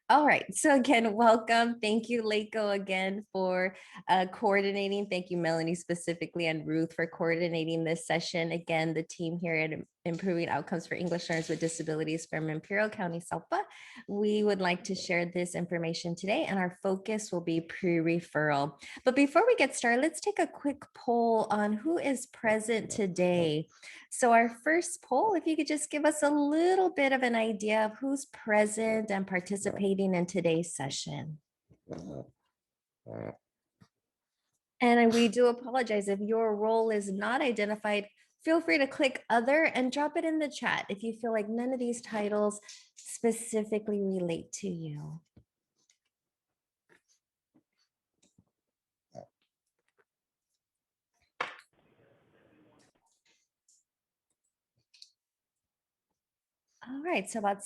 All right, so again, welcome. Thank you, LACOE, again for coordinating. Thank you, Melanie, specifically, and Ruth for coordinating this session. Again, the team here at Improving Outcomes for English Learners with Disabilities from Imperial County, SELPA. We would like to share this information today, and our focus will be pre-referral. But before we get started, let's take a quick poll on who is present today. So our first poll, if you could just give us a little bit of an idea of who's present and participating in today's session. And we do apologize if your role is not identified. Feel free to click other and drop it in the chat if you feel like none of these titles specifically relate to you. All right, so about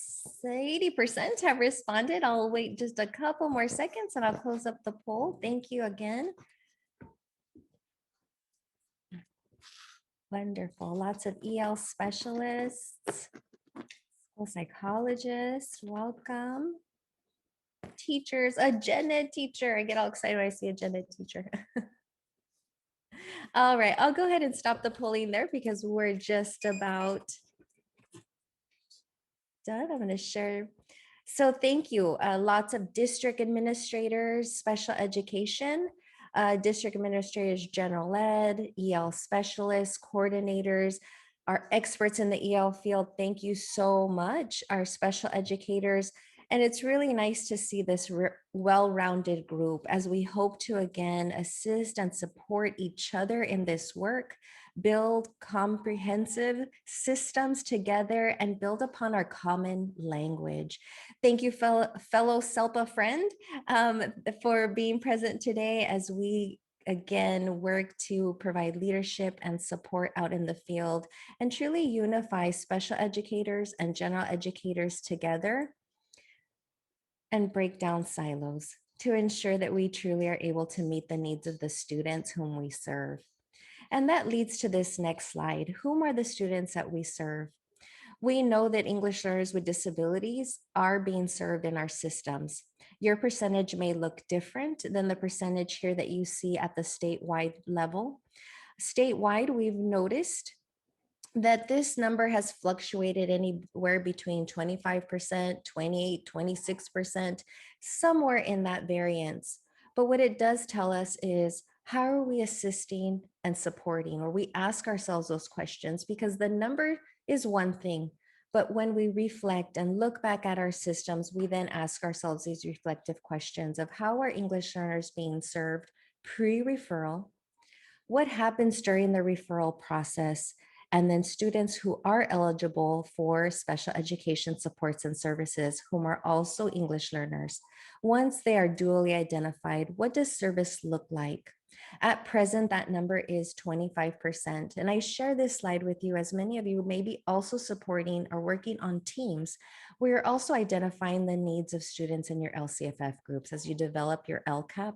80% have responded. I'll wait just a couple more seconds and I'll close up the poll. Thank you again. Wonderful. Lots of EL specialists, school psychologists, welcome. Teachers, a gen ed teacher. I get all excited when I see a gen ed teacher. All right, I'll go ahead and stop the polling there because we're just about done. I'm going to share. So thank you. Lots of district administrators, special education, district administrators, general ed, EL specialists, coordinators, our experts in the EL field. Thank you so much. Our special educators. And it's really nice to see this well-rounded group as we hope to again assist and support each other in this work, build comprehensive systems together, and build upon our common language. Thank you, fellow SELPA friend, for being present today as we again work to provide leadership and support out in the field and truly unify special educators and general educators together and break down silos to ensure that we truly are able to meet the needs of the students whom we serve. And that leads to this next slide. Whom are the students that we serve? We know that English learners with disabilities are being served in our systems. Your percentage may look different than the percentage here that you see at the statewide level. Statewide, we've noticed that this number has fluctuated anywhere between 25%, 28, 26%, somewhere in that variance. But what it does tell us is, how are we assisting and supporting? Or we ask ourselves those questions because the number is one thing, but when we reflect and look back at our systems, we then ask ourselves these reflective questions of how are English learners being served pre-referral? What happens during the referral process? And then students who are eligible for special education supports and services, whom are also English learners. Once they are dually identified, what does service look like? At present, that number is 25%. And I share this slide with you as many of you may be also supporting or working on teams. We are also identifying the needs of students in your LCFF groups as you develop your LCAP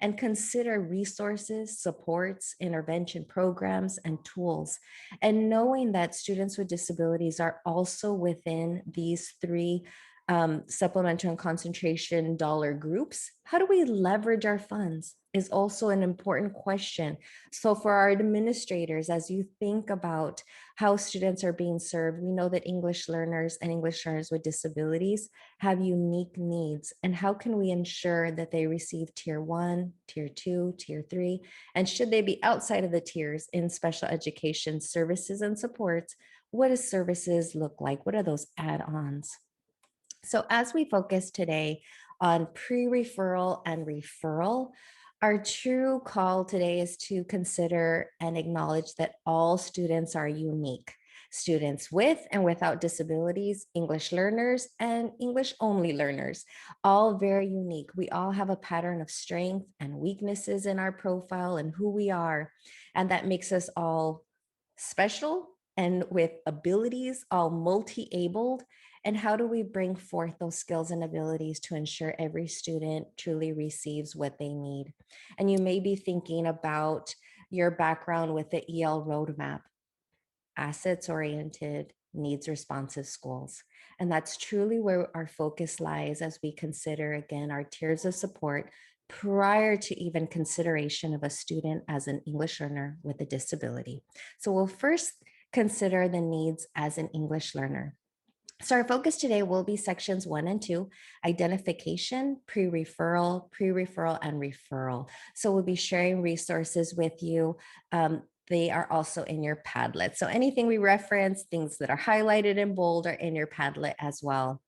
and consider resources, supports, intervention programs, and tools. And knowing that students with disabilities are also within these three supplemental and concentration dollar groups, how do we leverage our funds is also an important question. So for our administrators, as you think about how students are being served, we know that English learners and English learners with disabilities have unique needs. And how can we ensure that they receive tier 1, tier 2, tier 3, and should they be outside of the tiers in special education services and supports, what does services look like? What are those add-ons? So as we focus today on pre-referral and referral, our true call today is to consider and acknowledge that all students are unique. Students with and without disabilities, English learners and English only learners, all very unique. We all have a pattern of strength and weaknesses in our profile and who we are. And that makes us all special and with abilities, all multi-abled. And how do we bring forth those skills and abilities to ensure every student truly receives what they need? And you may be thinking about your background with the EL roadmap, assets-oriented, needs responsive schools. And that's truly where our focus lies as we consider, again, our tiers of support prior to even consideration of a student as an English learner with a disability. So we'll first consider the needs as an English learner. So our focus today will be sections 1 and 2, identification, pre-referral, and referral. So we'll be sharing resources with you. They are also in your Padlet. So anything we reference, things that are highlighted in bold are in your Padlet as well.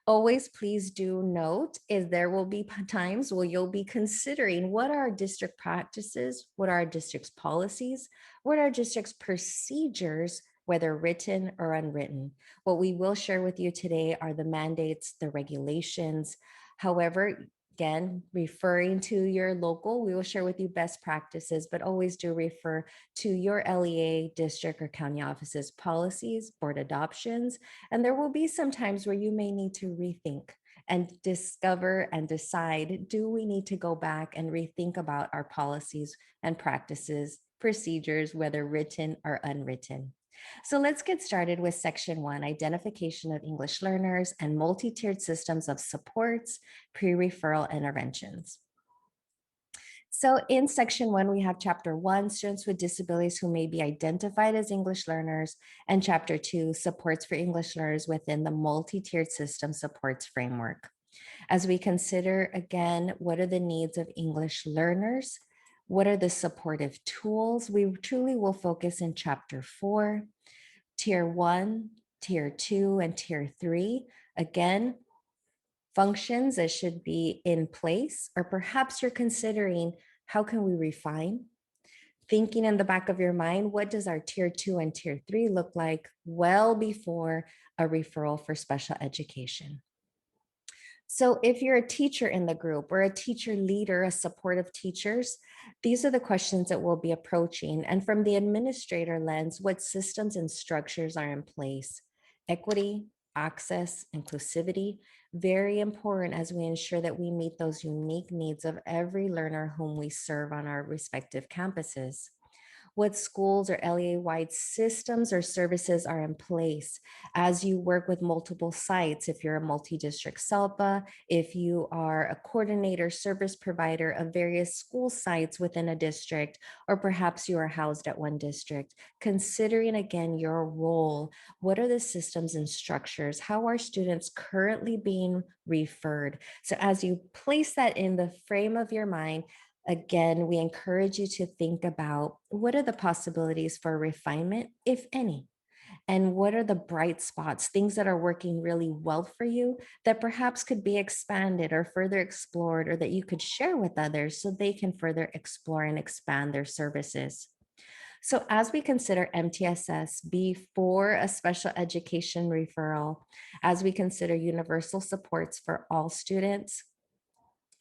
Always please do note is there will be times where you'll be considering what are our district practices, what are our district's policies, what are our district's procedures, whether written or unwritten. What we will share with you today are the mandates, the regulations. However, again, referring to your local, we will share with you best practices, but always do refer to your LEA district or county offices policies, board adoptions, and there will be some times where you may need to rethink and discover and decide, do we need to go back and rethink about our policies and practices, procedures, whether written or unwritten. So let's get started with section 1, identification of English learners and multi-tiered systems of supports, pre-referral interventions. So in section 1, we have chapter 1, students with disabilities who may be identified as English learners, and chapter 2, supports for English learners within the multi-tiered system supports framework. As we consider, again, what are the needs of English learners? What are the supportive tools? We truly will focus in chapter 4, tier 1, tier 2, and tier 3. Again, functions that should be in place, or perhaps you're considering how can we refine? Thinking in the back of your mind, what does our tier 2 and tier 3 look like well before a referral for special education? So if you're a teacher in the group or a teacher leader, a supportive teachers, these are the questions that we'll be approaching. And from the administrator lens, what systems and structures are in place? Equity, access, inclusivity, very important as we ensure that we meet those unique needs of every learner whom we serve on our respective campuses. What schools or LEA-wide systems or services are in place as you work with multiple sites. If you're a multi-district SELPA, if you are a coordinator service provider of various school sites within a district, or perhaps you are housed at one district, considering again your role, what are the systems and structures? How are students currently being referred? So as you place that in the frame of your mind, again, we encourage you to think about what are the possibilities for refinement, if any, and what are the bright spots, things that are working really well for you that perhaps could be expanded or further explored, or that you could share with others so they can further explore and expand their services. So as we consider MTSS before a special education referral, as we consider universal supports for all students,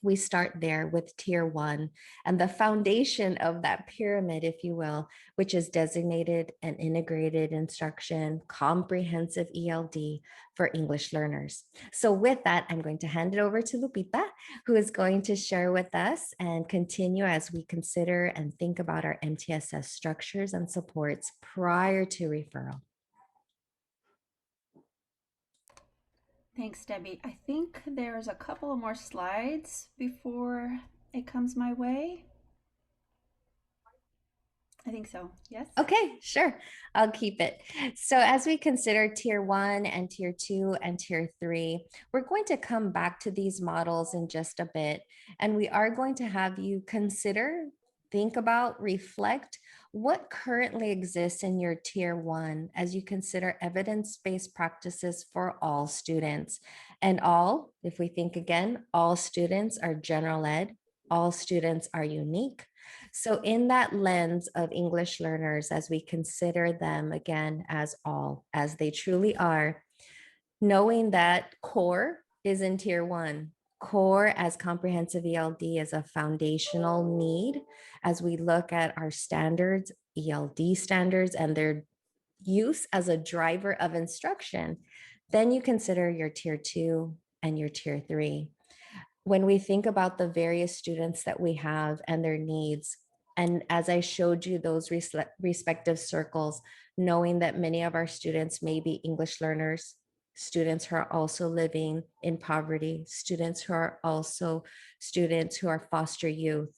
we start there with tier 1 and the foundation of that pyramid, if you will, which is designated and integrated instruction, comprehensive ELD for English learners. So with that, I'm going to hand it over to Lupita, who is going to share with us and continue as we consider and think about our MTSS structures and supports prior to referral. Thanks, Debbie. I think there's a couple of more slides before it comes my way. I think so. Yes? Okay, sure. I'll keep it. So as we consider tier 1 and tier 2 and tier 3, we're going to come back to these models in just a bit. And we are going to have you consider, think about, reflect what currently exists in your tier 1 as you consider evidence-based practices for all students. And all, if we think again, all students are general ed, all students are unique. So in that lens of English learners, as we consider them again as all, as they truly are, knowing that core is in tier 1, core as comprehensive ELD is a foundational need as we look at our standards, ELD standards, and their use as a driver of instruction. Then you consider your tier 2 and your tier 3. When we think about the various students that we have and their needs, And as I showed you those respective circles, knowing that many of our students may be English learners, students who are also living in poverty, students who are also students who are foster youth.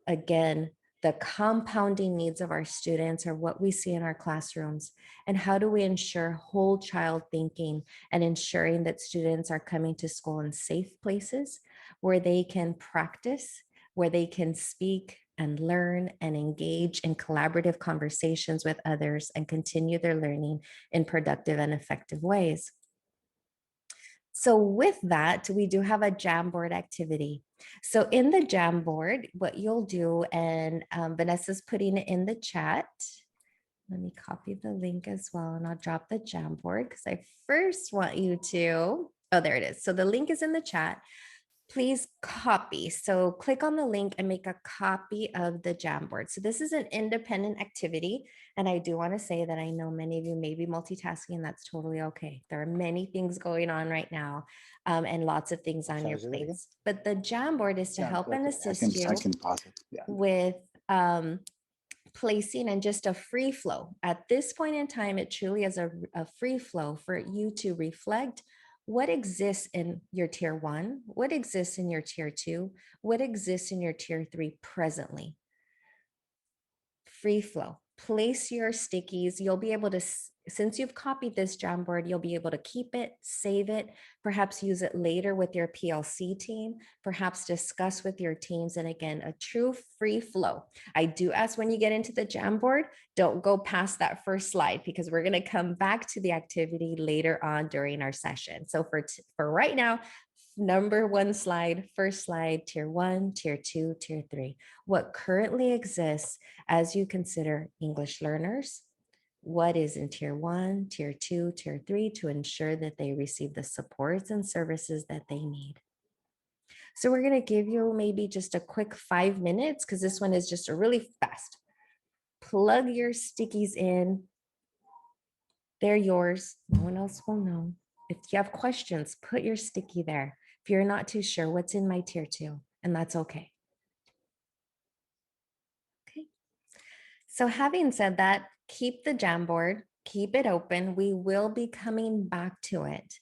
Again, the compounding needs of our students are what we see in our classrooms. And how do we ensure whole child thinking and ensuring that students are coming to school in safe places where they can practice, where they can speak and learn and engage in collaborative conversations with others and continue their learning in productive and effective ways. So with that, we do have a Jamboard activity. So in the Jamboard, what you'll do, and Vanessa's putting it in the chat. Let me copy the link as well, and I'll drop the Jamboard because I first want you to, oh, there it is. So the link is in the chat. Please copy. So click on the link and make a copy of the Jamboard. So this is an independent activity. And I do want to say that I know many of you may be multitasking, and that's totally okay. There are many things going on right now and lots of things on your plates. But the Jamboard is to help and assist you with placing and just a free flow. At this point in time, it truly is a free flow for you to reflect what exists in your tier 1, what exists in your tier 2, what exists in your tier 3 presently. Free flow. Place your stickies. You'll be able to, since you've copied this Jamboard, you'll be able to keep it, save it, perhaps use it later with your PLC team, perhaps discuss with your teams. And again, a true free flow. I do ask when you get into the Jamboard, don't go past that first slide because we're going to come back to the activity later on during our session. So for right now, number 1 slide, first slide, tier 1, tier 2, tier 3. What currently exists as you consider English learners, what is in tier 1, tier 2, tier 3 to ensure that they receive the supports and services that they need. So we're going to give you maybe just a quick 5 minutes because this one is just a really fast. Plug your stickies in. They're yours. No one else will know. If you have questions, put your sticky there. If you're not too sure what's in my tier 2, and that's okay. Okay. So having said that, keep the Jamboard, keep it open. We will be coming back to it.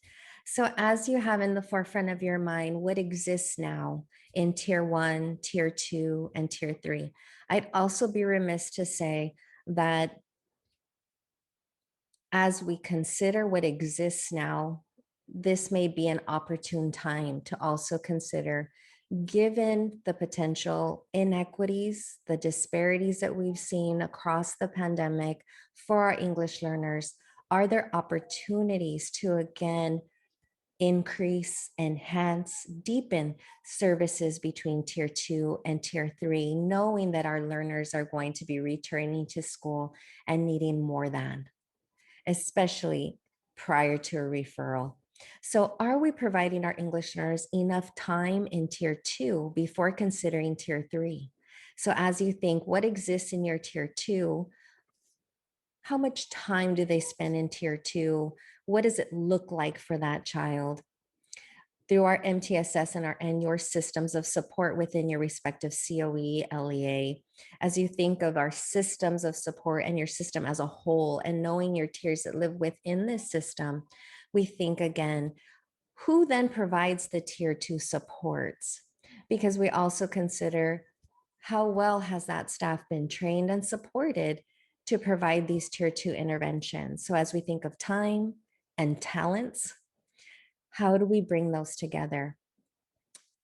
So as you have in the forefront of your mind, what exists now in tier 1, tier 2, and tier 3, I'd also be remiss to say that as we consider what exists now, this may be an opportune time to also consider, given the potential inequities, the disparities that we've seen across the pandemic for our English learners, are there opportunities to again increase, enhance, deepen services between tier 2 and tier 3, knowing that our learners are going to be returning to school and needing more than, especially prior to a referral. So are we providing our English learners enough time in tier 2 before considering tier 3? So as you think, what exists in your tier 2? How much time do they spend in tier 2? What does it look like for that child? Through our MTSS and your systems of support within your respective COE, LEA, as you think of our systems of support and your system as a whole, and knowing your tiers that live within this system, we think again, who then provides the tier 2 supports? Because we also consider how well has that staff been trained and supported to provide these tier 2 interventions. So as we think of time and talents, how do we bring those together?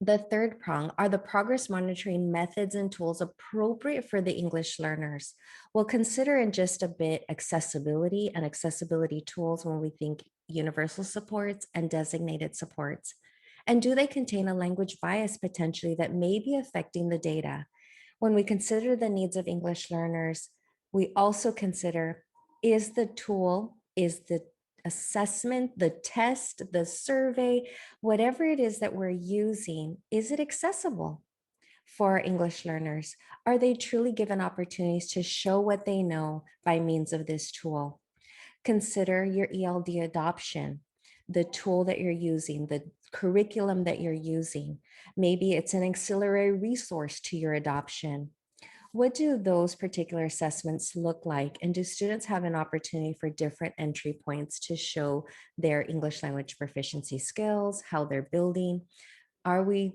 The third prong, are the progress monitoring methods and tools appropriate for the English learners? We'll consider in just a bit accessibility and accessibility tools when we think universal supports and designated supports. And do they contain a language bias potentially that may be affecting the data? When we consider the needs of English learners, we also consider, is the tool, is the assessment, the test, the survey, whatever it is that we're using, is it accessible for our English learners? Are they truly given opportunities to show what they know by means of this tool? Consider your ELD adoption, the tool that you're using, the curriculum that you're using. Maybe it's an auxiliary resource to your adoption. What do those particular assessments look like? And do students have an opportunity for different entry points to show their English language proficiency skills, how they're building? Are we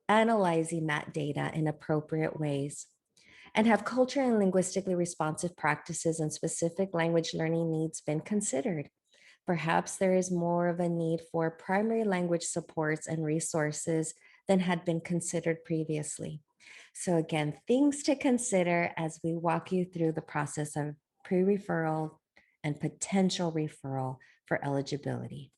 analyzing that data in appropriate ways? And have culture and linguistically responsive practices and specific language learning needs been considered? Perhaps there is more of a need for primary language supports and resources than had been considered previously. So, again, things to consider as we walk you through the process of pre referral and potential referral for eligibility.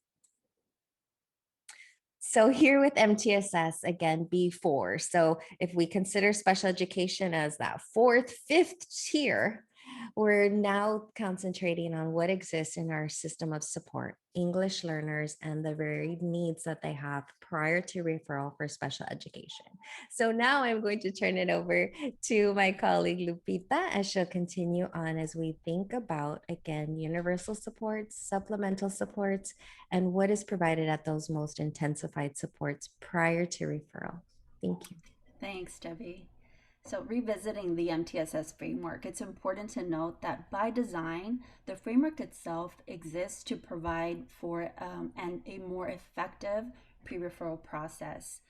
So here with MTSS, again, B4. So if we consider special education as that fourth, fifth tier, we're now concentrating on what exists in our system of support, English learners, and the varied needs that they have prior to referral for special education. So now I'm going to turn it over to my colleague Lupita as she'll continue on as we think about, again, universal supports, supplemental supports, and what is provided at those most intensified supports prior to referral. Thank you. Thanks, Debbie. So, revisiting the MTSS framework, it's important to note that by design, the framework itself exists to provide for a more effective pre-referral process.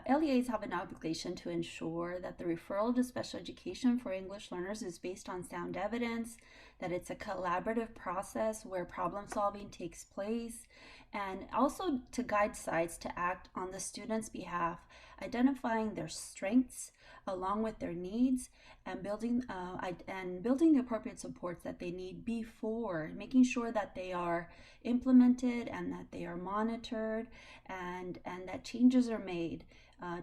LEAs have an obligation to ensure that the referral to special education for English learners is based on sound evidence, that it's a collaborative process where problem solving takes place, and also to guide sites to act on the student's behalf, identifying their strengths along with their needs and building the appropriate supports that they need before, making sure that they are implemented and that they are monitored and that changes are made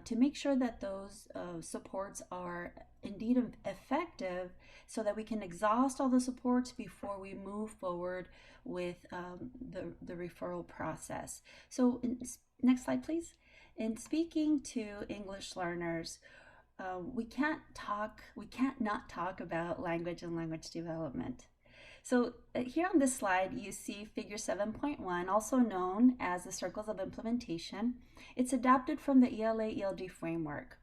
to make sure that those supports are indeed effective so that we can exhaust all the supports before we move forward with the referral process. So next slide, please. In speaking to English learners, we can't not talk about language and language development. So here on this slide, you see figure 7.1, also known as the circles of implementation. It's adapted from the ELA-ELD framework.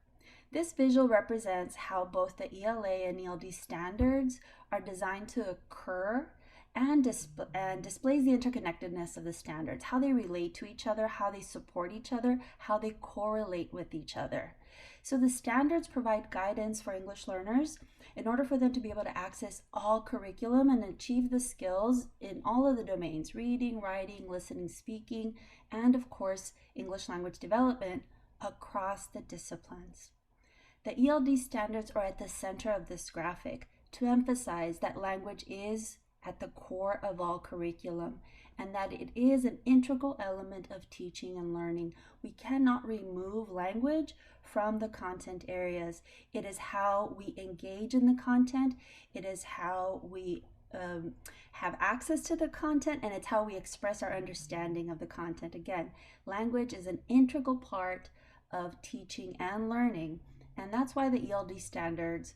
This visual represents how both the ELA and ELD standards are designed to occur and displays the interconnectedness of the standards, how they relate to each other, how they support each other, how they correlate with each other. So the standards provide guidance for English learners in order for them to be able to access all curriculum and achieve the skills in all of the domains, reading, writing, listening, speaking, and of course, English language development across the disciplines. The ELD standards are at the center of this graphic to emphasize that language is at the core of all curriculum and that it is an integral element of teaching and learning. We cannot remove language from the content areas. It is how we engage in the content. It is how we have access to the content, and it's how we express our understanding of the content. Again, language is an integral part of teaching and learning, and that's why the ELD standards,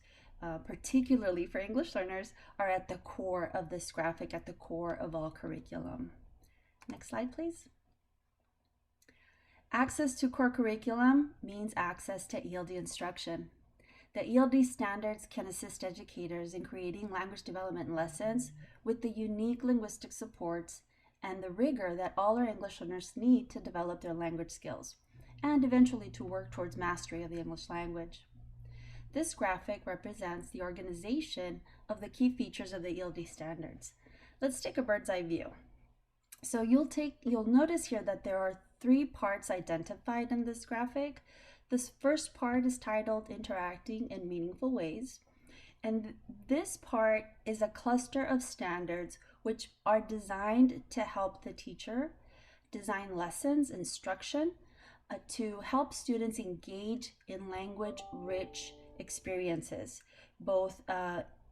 particularly for English learners, are at the core of this graphic, at the core of all curriculum. Next slide, please. Access to core curriculum means access to ELD instruction. The ELD standards can assist educators in creating language development lessons with the unique linguistic supports and the rigor that all our English learners need to develop their language skills and eventually to work towards mastery of the English language. This graphic represents the organization of the key features of the ELD standards. Let's take a bird's eye view. So you'll notice here that there are 3 parts identified in this graphic. This first part is titled Interacting in Meaningful Ways. And this part is a cluster of standards which are designed to help the teacher design lessons, instruction, to help students engage in language-rich experiences, both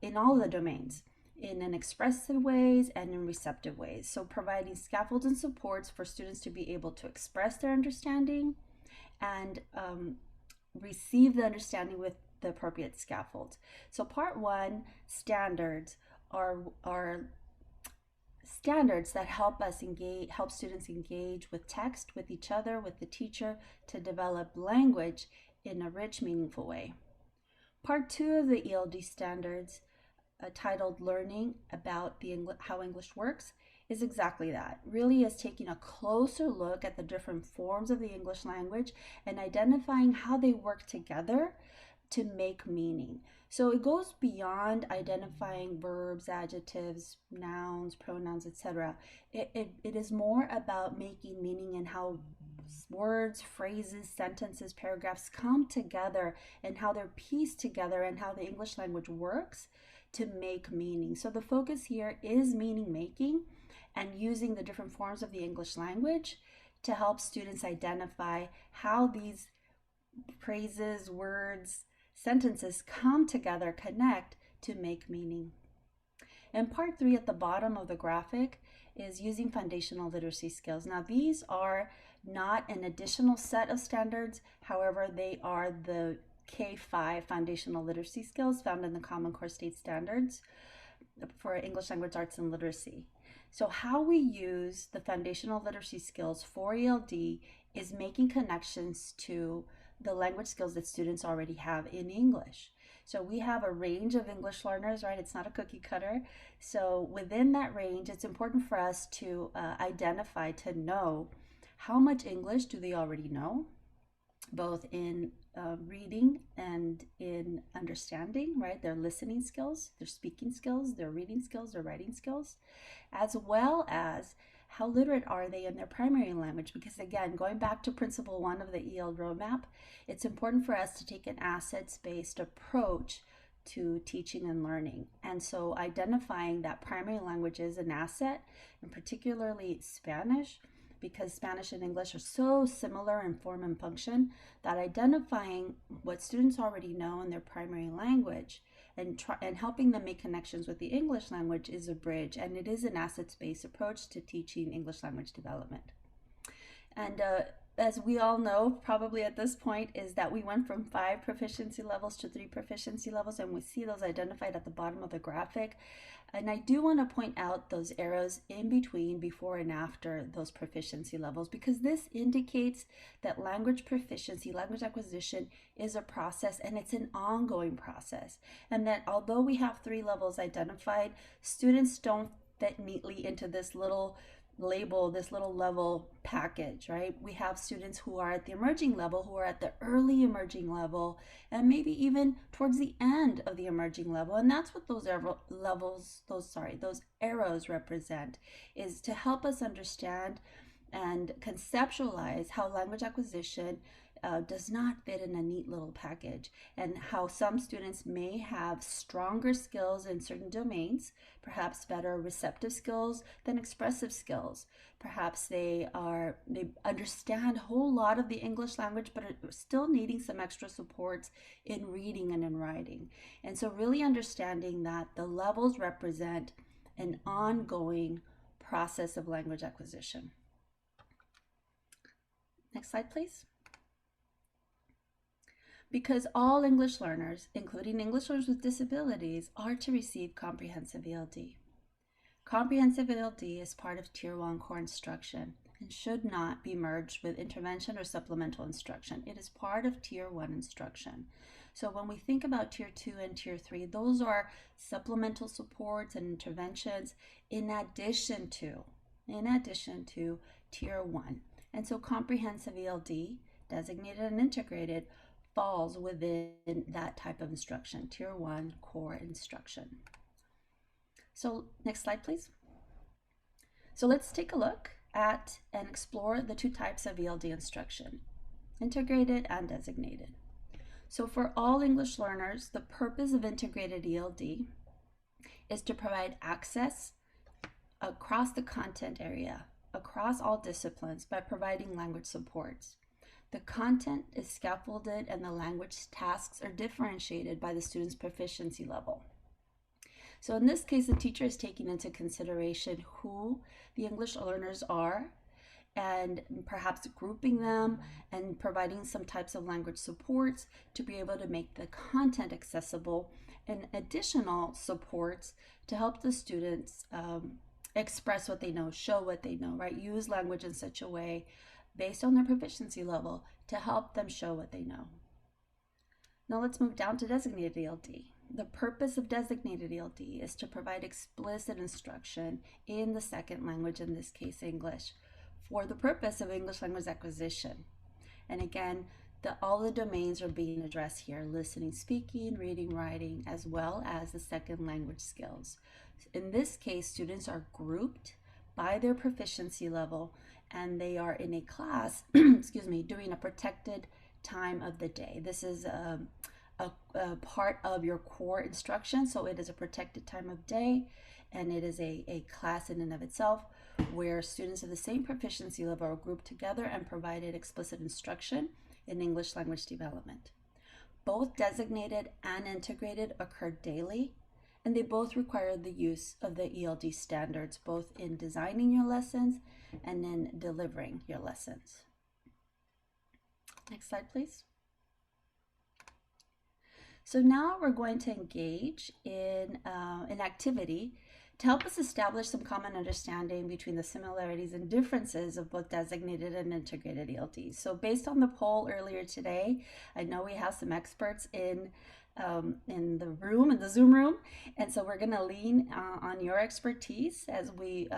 in all the domains, in an expressive ways and in receptive ways. So providing scaffolds and supports for students to be able to express their understanding and receive the understanding with the appropriate scaffold. So part 1, standards, are standards that help students engage with text, with each other, with the teacher, to develop language in a rich, meaningful way. Part 2 of the Eld Standards, titled Learning About How English Works, is exactly that. Really is taking a closer look at the different forms of the English language and identifying how they work together to make meaning. So it goes beyond identifying verbs, adjectives, nouns, pronouns, etc. It is more about making meaning in how words, phrases, sentences, paragraphs come together and how they're pieced together and how the English language works to make meaning. So the focus here is meaning making and using the different forms of the English language to help students identify how these phrases, words, sentences come together, connect to make meaning. And part 3 at the bottom of the graphic is using foundational literacy skills. Now these are not an additional set of standards, however, they are the K5 foundational literacy skills found in the Common Core State Standards for English Language Arts and Literacy. So how we use the foundational literacy skills for ELD is making connections to the language skills that students already have in English. So we have a range of English learners, right? It's not a cookie cutter. So within that range, it's important for us to identify, to know how much English do they already know, both in reading and in understanding, right? Their listening skills, their speaking skills, their reading skills, their writing skills, as well as how literate are they in their primary language? Because again, going back to principle 1 of the ELD roadmap, it's important for us to take an assets-based approach to teaching and learning. And so identifying that primary language is an asset, and particularly Spanish, because Spanish and English are so similar in form and function, that identifying what students already know in their primary language and helping them make connections with the English language is a bridge, and it is an assets-based approach to teaching English language development. And as we all know, probably at this point, is that we went from 5 proficiency levels to 3 proficiency levels, and we see those identified at the bottom of the graphic. And I do want to point out those arrows in between, before and after those proficiency levels, because this indicates that language proficiency, language acquisition is a process, and it's an ongoing process. And that although we have 3 levels identified, students don't fit neatly into this little label, this little level package, right? We have students who are at the emerging level, who are at the early emerging level, and maybe even towards the end of the emerging level. And that's what those those arrows represent, is to help us understand and conceptualize how language acquisition does not fit in a neat little package, and how some students may have stronger skills in certain domains, perhaps better receptive skills than expressive skills. Perhaps they understand a whole lot of the English language, but are still needing some extra supports in reading and in writing. And so really understanding that the levels represent an ongoing process of language acquisition. Next slide, please. Because all English learners, including English learners with disabilities, are to receive comprehensive ELD. Comprehensive ELD is part of Tier 1 core instruction and should not be merged with intervention or supplemental instruction. It is part of Tier 1 instruction. So when we think about Tier 2 and Tier 3, those are supplemental supports and interventions in addition to Tier 1. And so comprehensive ELD, designated and integrated, falls within that type of instruction, Tier 1 core instruction. So next slide, please. So let's take a look at and explore the 2 types of ELD instruction, integrated and designated. So for all English learners, the purpose of integrated ELD is to provide access across the content area, across all disciplines, by providing language supports. The content is scaffolded and the language tasks are differentiated by the student's proficiency level. So in this case, the teacher is taking into consideration who the English learners are, and perhaps grouping them and providing some types of language supports to be able to make the content accessible, and additional supports to help the students express what they know, show what they know, right? Use language in such a way based on their proficiency level to help them show what they know. Now let's move down to Designated Eld. The purpose of Designated Eld is to provide explicit instruction in the second language, in this case English, for the purpose of English language acquisition. And again, all the domains are being addressed here: listening, speaking, reading, writing, as well as the second language skills. In this case, students are grouped by their proficiency level, and they are in a class, excuse me, during a protected time of the day. This is a part of your core instruction, so it is a protected time of day, and it is a class in and of itself where students of the same proficiency level are grouped together and provided explicit instruction in English language development. Both designated and integrated occur daily, and they both require the use of the ELD standards, both in designing your lessons and in delivering your lessons. Next slide, please. So now we're going to engage in an activity to help us establish some common understanding between the similarities and differences of both designated and integrated ELDs. So based on the poll earlier today, I know we have some experts in the Zoom room, and so we're going to lean on your expertise as we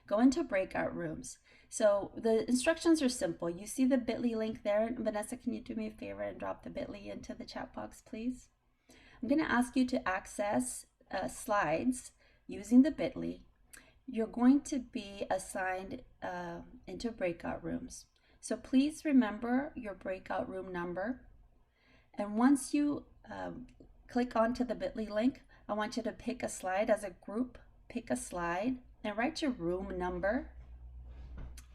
go into breakout rooms. So the instructions are simple. You see the bit.ly link there. Vanessa, can you do me a favor and drop the bit.ly into the chat box, please? I'm going to ask you to access slides using the bit.ly. You're going to be assigned into breakout rooms. So please remember your breakout room number. And once you click onto the bit.ly link, I want you to pick a slide as a group, pick a slide, and write your room number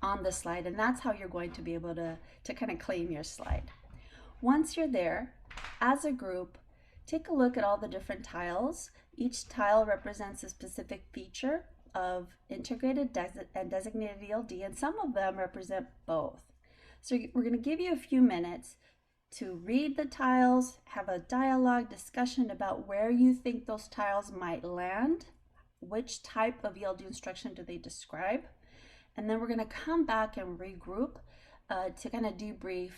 on the slide, and that's how you're going to be able to kind of claim your slide. Once you're there, as a group, take a look at all the different tiles. Each tile represents a specific feature of integrated and designated ELD, and some of them represent both. So we're going to give you a few minutes to read the tiles, have a dialogue discussion about where you think those tiles might land, which type of ELD instruction do they describe, and then we're going to come back and regroup to kind of debrief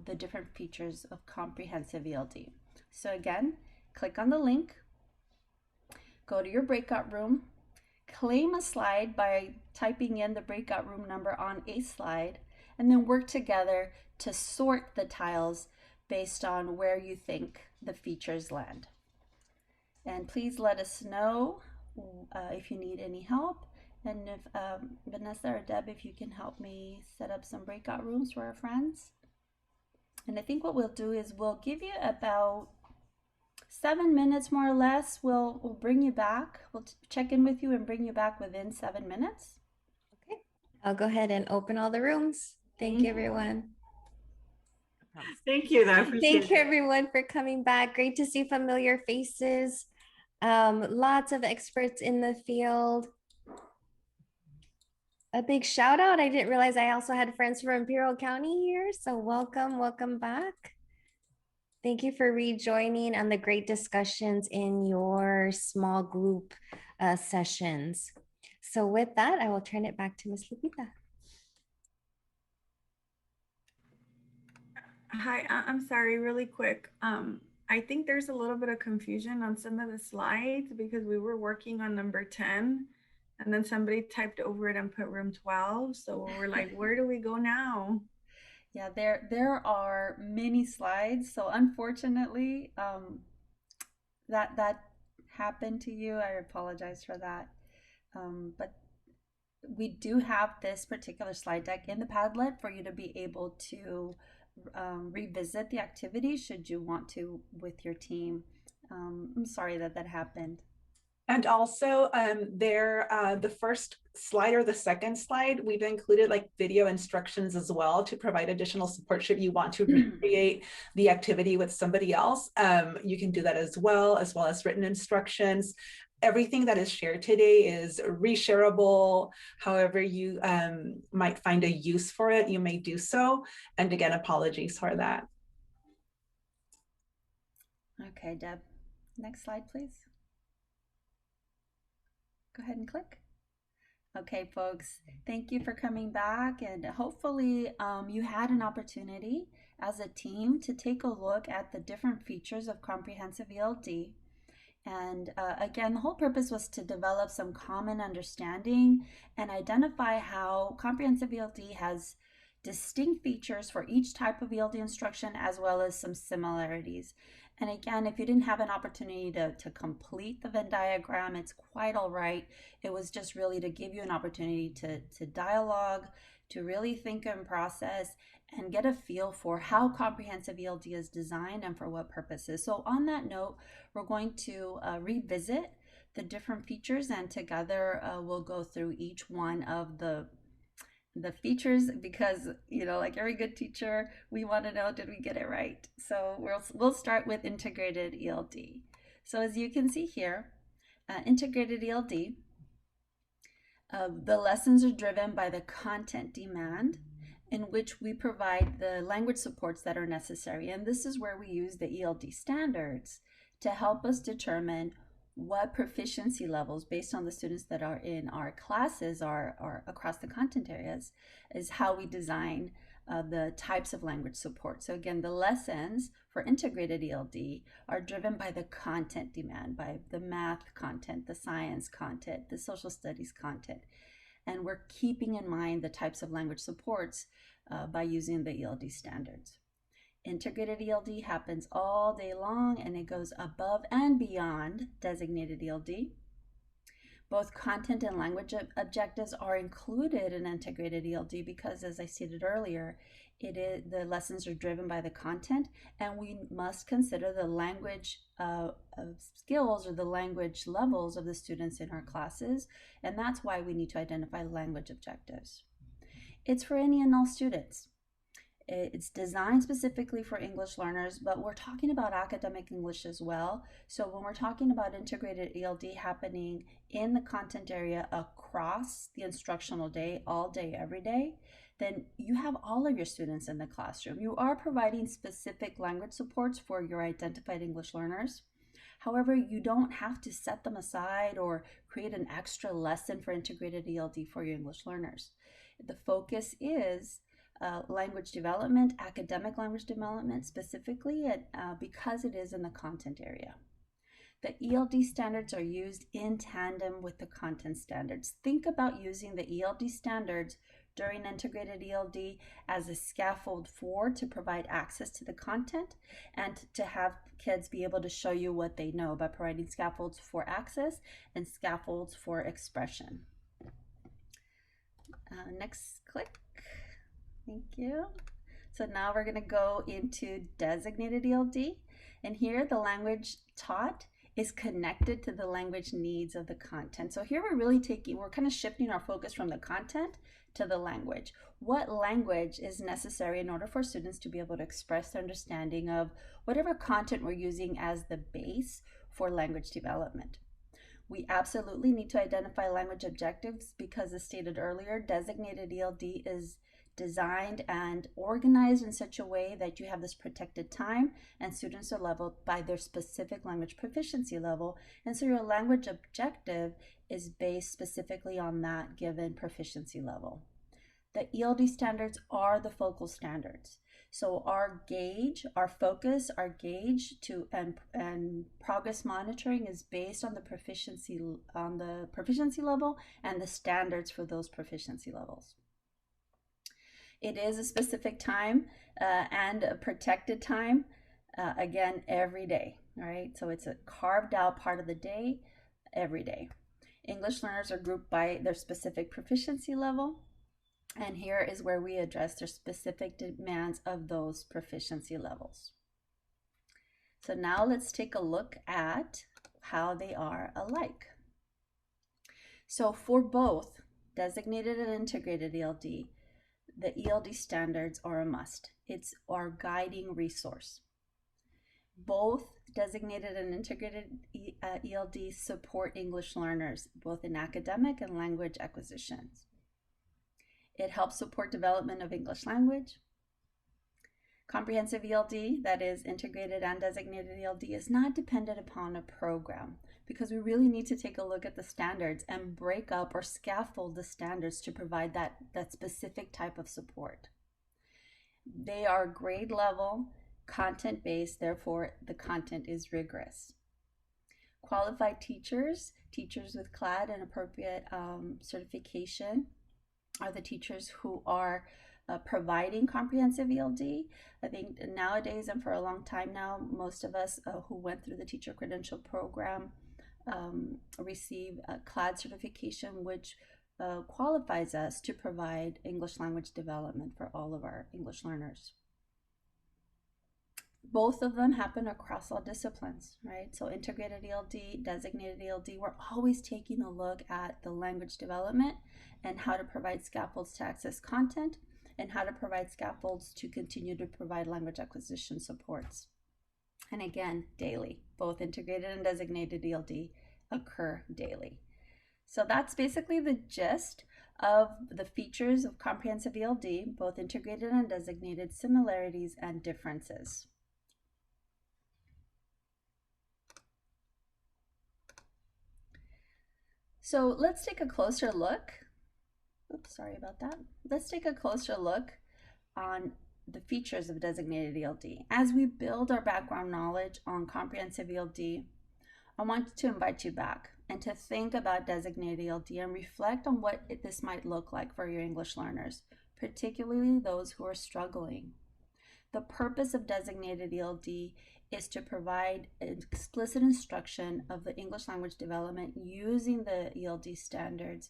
the different features of comprehensive ELD. So again, click on the link, go to your breakout room, claim a slide by typing in the breakout room number on a slide, and then work together to sort the tiles based on where you think the features land. And please let us know if you need any help. And if Vanessa or Deb, if you can help me set up some breakout rooms for our friends. And I think what we'll do is we'll give you about 7 minutes more or less. We'll bring you back. We'll check in with you and bring you back within 7 minutes. Okay, I'll go ahead and open all the rooms. Thank you, everyone. Thank you, though. Thank you, everyone, for coming back. Great to see familiar faces. Lots of experts in the field. A big shout out. I didn't realize I also had friends from Imperial County here. So welcome back. Thank you for rejoining on the great discussions in your small group sessions. So with that, I will turn it back to Ms. Lupita. Hi, I'm sorry, really quick. I think there's a little bit of confusion on some of the slides because we were working on number 10 and then somebody typed over it and put room 12. So we're like, where do we go now? Yeah, there are many slides. So unfortunately, that happened to you. I apologize for that. But we do have this particular slide deck in the Padlet for you to be able to revisit the activity should you want to with your team. I'm sorry that happened. And also the first slide or the second slide, we've included like video instructions as well to provide additional support should you want to recreate the activity with somebody else. You can do that as well as written instructions. Everything that is shared today is reshareable. However you might find a use for it, you may do so. And again, apologies for that. Okay, Deb, next slide, please. Go ahead and click. Okay, folks, thank you for coming back, and hopefully you had an opportunity as a team to take a look at the different features of comprehensive ELD. And again, the whole purpose was to develop some common understanding and identify how comprehensive ELD has distinct features for each type of ELD instruction, as well as some similarities. And again, if you didn't have an opportunity to complete the Venn diagram, it's quite all right. It was just really to give you an opportunity to dialogue, to really think and process, and get a feel for how comprehensive ELD is designed and for what purposes. So on that note, we're going to revisit the different features, and together we'll go through each one of the features, because like every good teacher, we want to know, did we get it right? So we'll start with integrated ELD. So as you can see here, integrated ELD, the lessons are driven by the content demand, in which we provide the language supports that are necessary. And this is where we use the ELD standards to help us determine what proficiency levels, based on the students that are in our classes are across the content areas, is how we design the types of language support. So again, the lessons for integrated ELD are driven by the content demand, by the math content, the science content, the social studies content. And we're keeping in mind the types of language supports by using the ELD standards. Integrated ELD happens all day long, and it goes above and beyond designated ELD. Both content and language objectives are included in integrated ELD because, as I stated earlier, the lessons are driven by the content, and we must consider the language skills or the language levels of the students in our classes, and that's why we need to identify language objectives. It's for any and all students. It's designed specifically for English learners, but we're talking about academic English as well. So when we're talking about integrated ELD happening in the content area across the instructional day, all day, every day, then you have all of your students in the classroom. You are providing specific language supports for your identified English learners. However, you don't have to set them aside or create an extra lesson for integrated ELD for your English learners. The focus is language development, academic language development specifically, because it is in the content area. The ELD standards are used in tandem with the content standards. Think about using the ELD standards during integrated ELD as a scaffold to provide access to the content and to have kids be able to show you what they know by providing scaffolds for access and scaffolds for expression. Next click. Thank you. So now we're going to go into designated ELD, and here the language taught is connected to the language needs of the content. So here we're kind of shifting our focus from the content to the language. What language is necessary in order for students to be able to express their understanding of whatever content we're using as the base for language development? We absolutely need to identify language objectives because, as stated earlier, designated ELD is designed and organized in such a way that you have this protected time and students are leveled by their specific language proficiency level. And so your language objective is based specifically on that given proficiency level. The ELD standards are the focal standards. So our gauge, our focus, our gauge and progress monitoring is based on the proficiency level and the standards for those proficiency levels. It is a specific time and a protected time, again, every day, all right? So it's a carved out part of the day, every day. English learners are grouped by their specific proficiency level, and here is where we address their specific demands of those proficiency levels. So now let's take a look at how they are alike. So for both designated and integrated ELD, the ELD standards are a must. It's our guiding resource. Both designated and integrated ELD support English learners, both in academic and language acquisitions. It helps support development of English language. Comprehensive ELD, that is integrated and designated ELD, is not dependent upon a program because we really need to take a look at the standards and break up or scaffold the standards to provide that specific type of support. They are grade level, content based, therefore the content is rigorous. Qualified teachers, teachers with CLAD and appropriate certification, are the teachers who are providing comprehensive ELD. I think nowadays and for a long time now, most of us who went through the teacher credential program receive a CLAD certification, which qualifies us to provide English language development for all of our English learners. Both of them happen across all disciplines, right? So integrated ELD, designated ELD, we're always taking a look at the language development and how to provide scaffolds to access content and how to provide scaffolds to continue to provide language acquisition supports. And again, daily, both integrated and designated ELD occur daily. So that's basically the gist of the features of comprehensive ELD, both integrated and designated, similarities and differences. So let's take a closer look. Oops, sorry about that. Let's take a closer look on the features of designated ELD. As we build our background knowledge on comprehensive ELD, I want to invite you back and to think about designated ELD and reflect on what this might look like for your English learners, particularly those who are struggling. The purpose of designated ELD is to provide explicit instruction of the English language development using the Eld standards,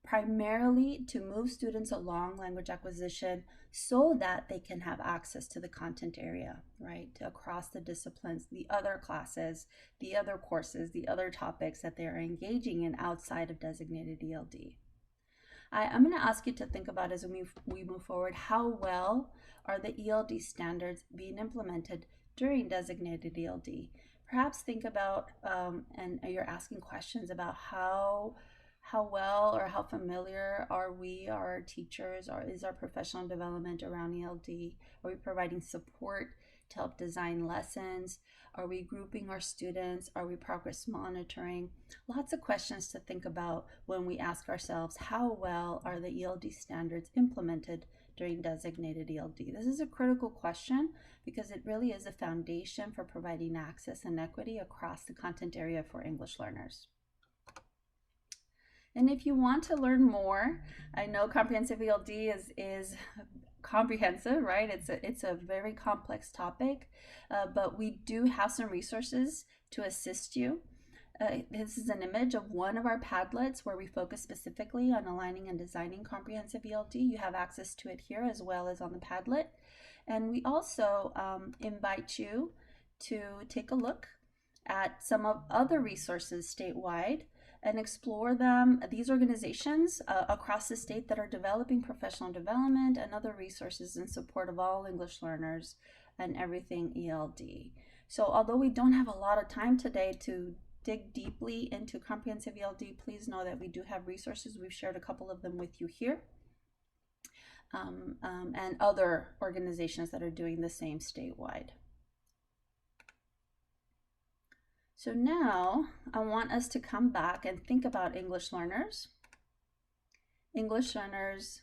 primarily to move students along language acquisition so that they can have access to the content area, right, across the disciplines, the other classes, the other courses, the other topics that they are engaging in outside of designated ELD. I'm going to ask you to think about as we move forward, how well are the Eld standards being implemented during designated ELD? Perhaps think about, and you're asking questions about how well or how familiar are we, our teachers, or is our professional development around ELD? Are we providing support to help design lessons? Are we grouping our students? Are we progress monitoring? Lots of questions to think about when we ask ourselves, how well are the Eld standards implemented during designated ELD? This is a critical question because it really is a foundation for providing access and equity across the content area for English learners. And if you want to learn more, I know comprehensive ELD is comprehensive, right? It's a very complex topic, but we do have some resources to assist you. This is an image of one of our Padlets where we focus specifically on aligning and designing comprehensive ELD. You have access to it here as well as on the Padlet. And we also invite you to take a look at some of other resources statewide and explore them, these organizations across the state that are developing professional development and other resources in support of all English learners and everything ELD. So although we don't have a lot of time today to dig deeply into comprehensive ELD, please know that we do have resources. We've shared a couple of them with you here, and other organizations that are doing the same statewide. So now I want us to come back and think about English learners. English learners,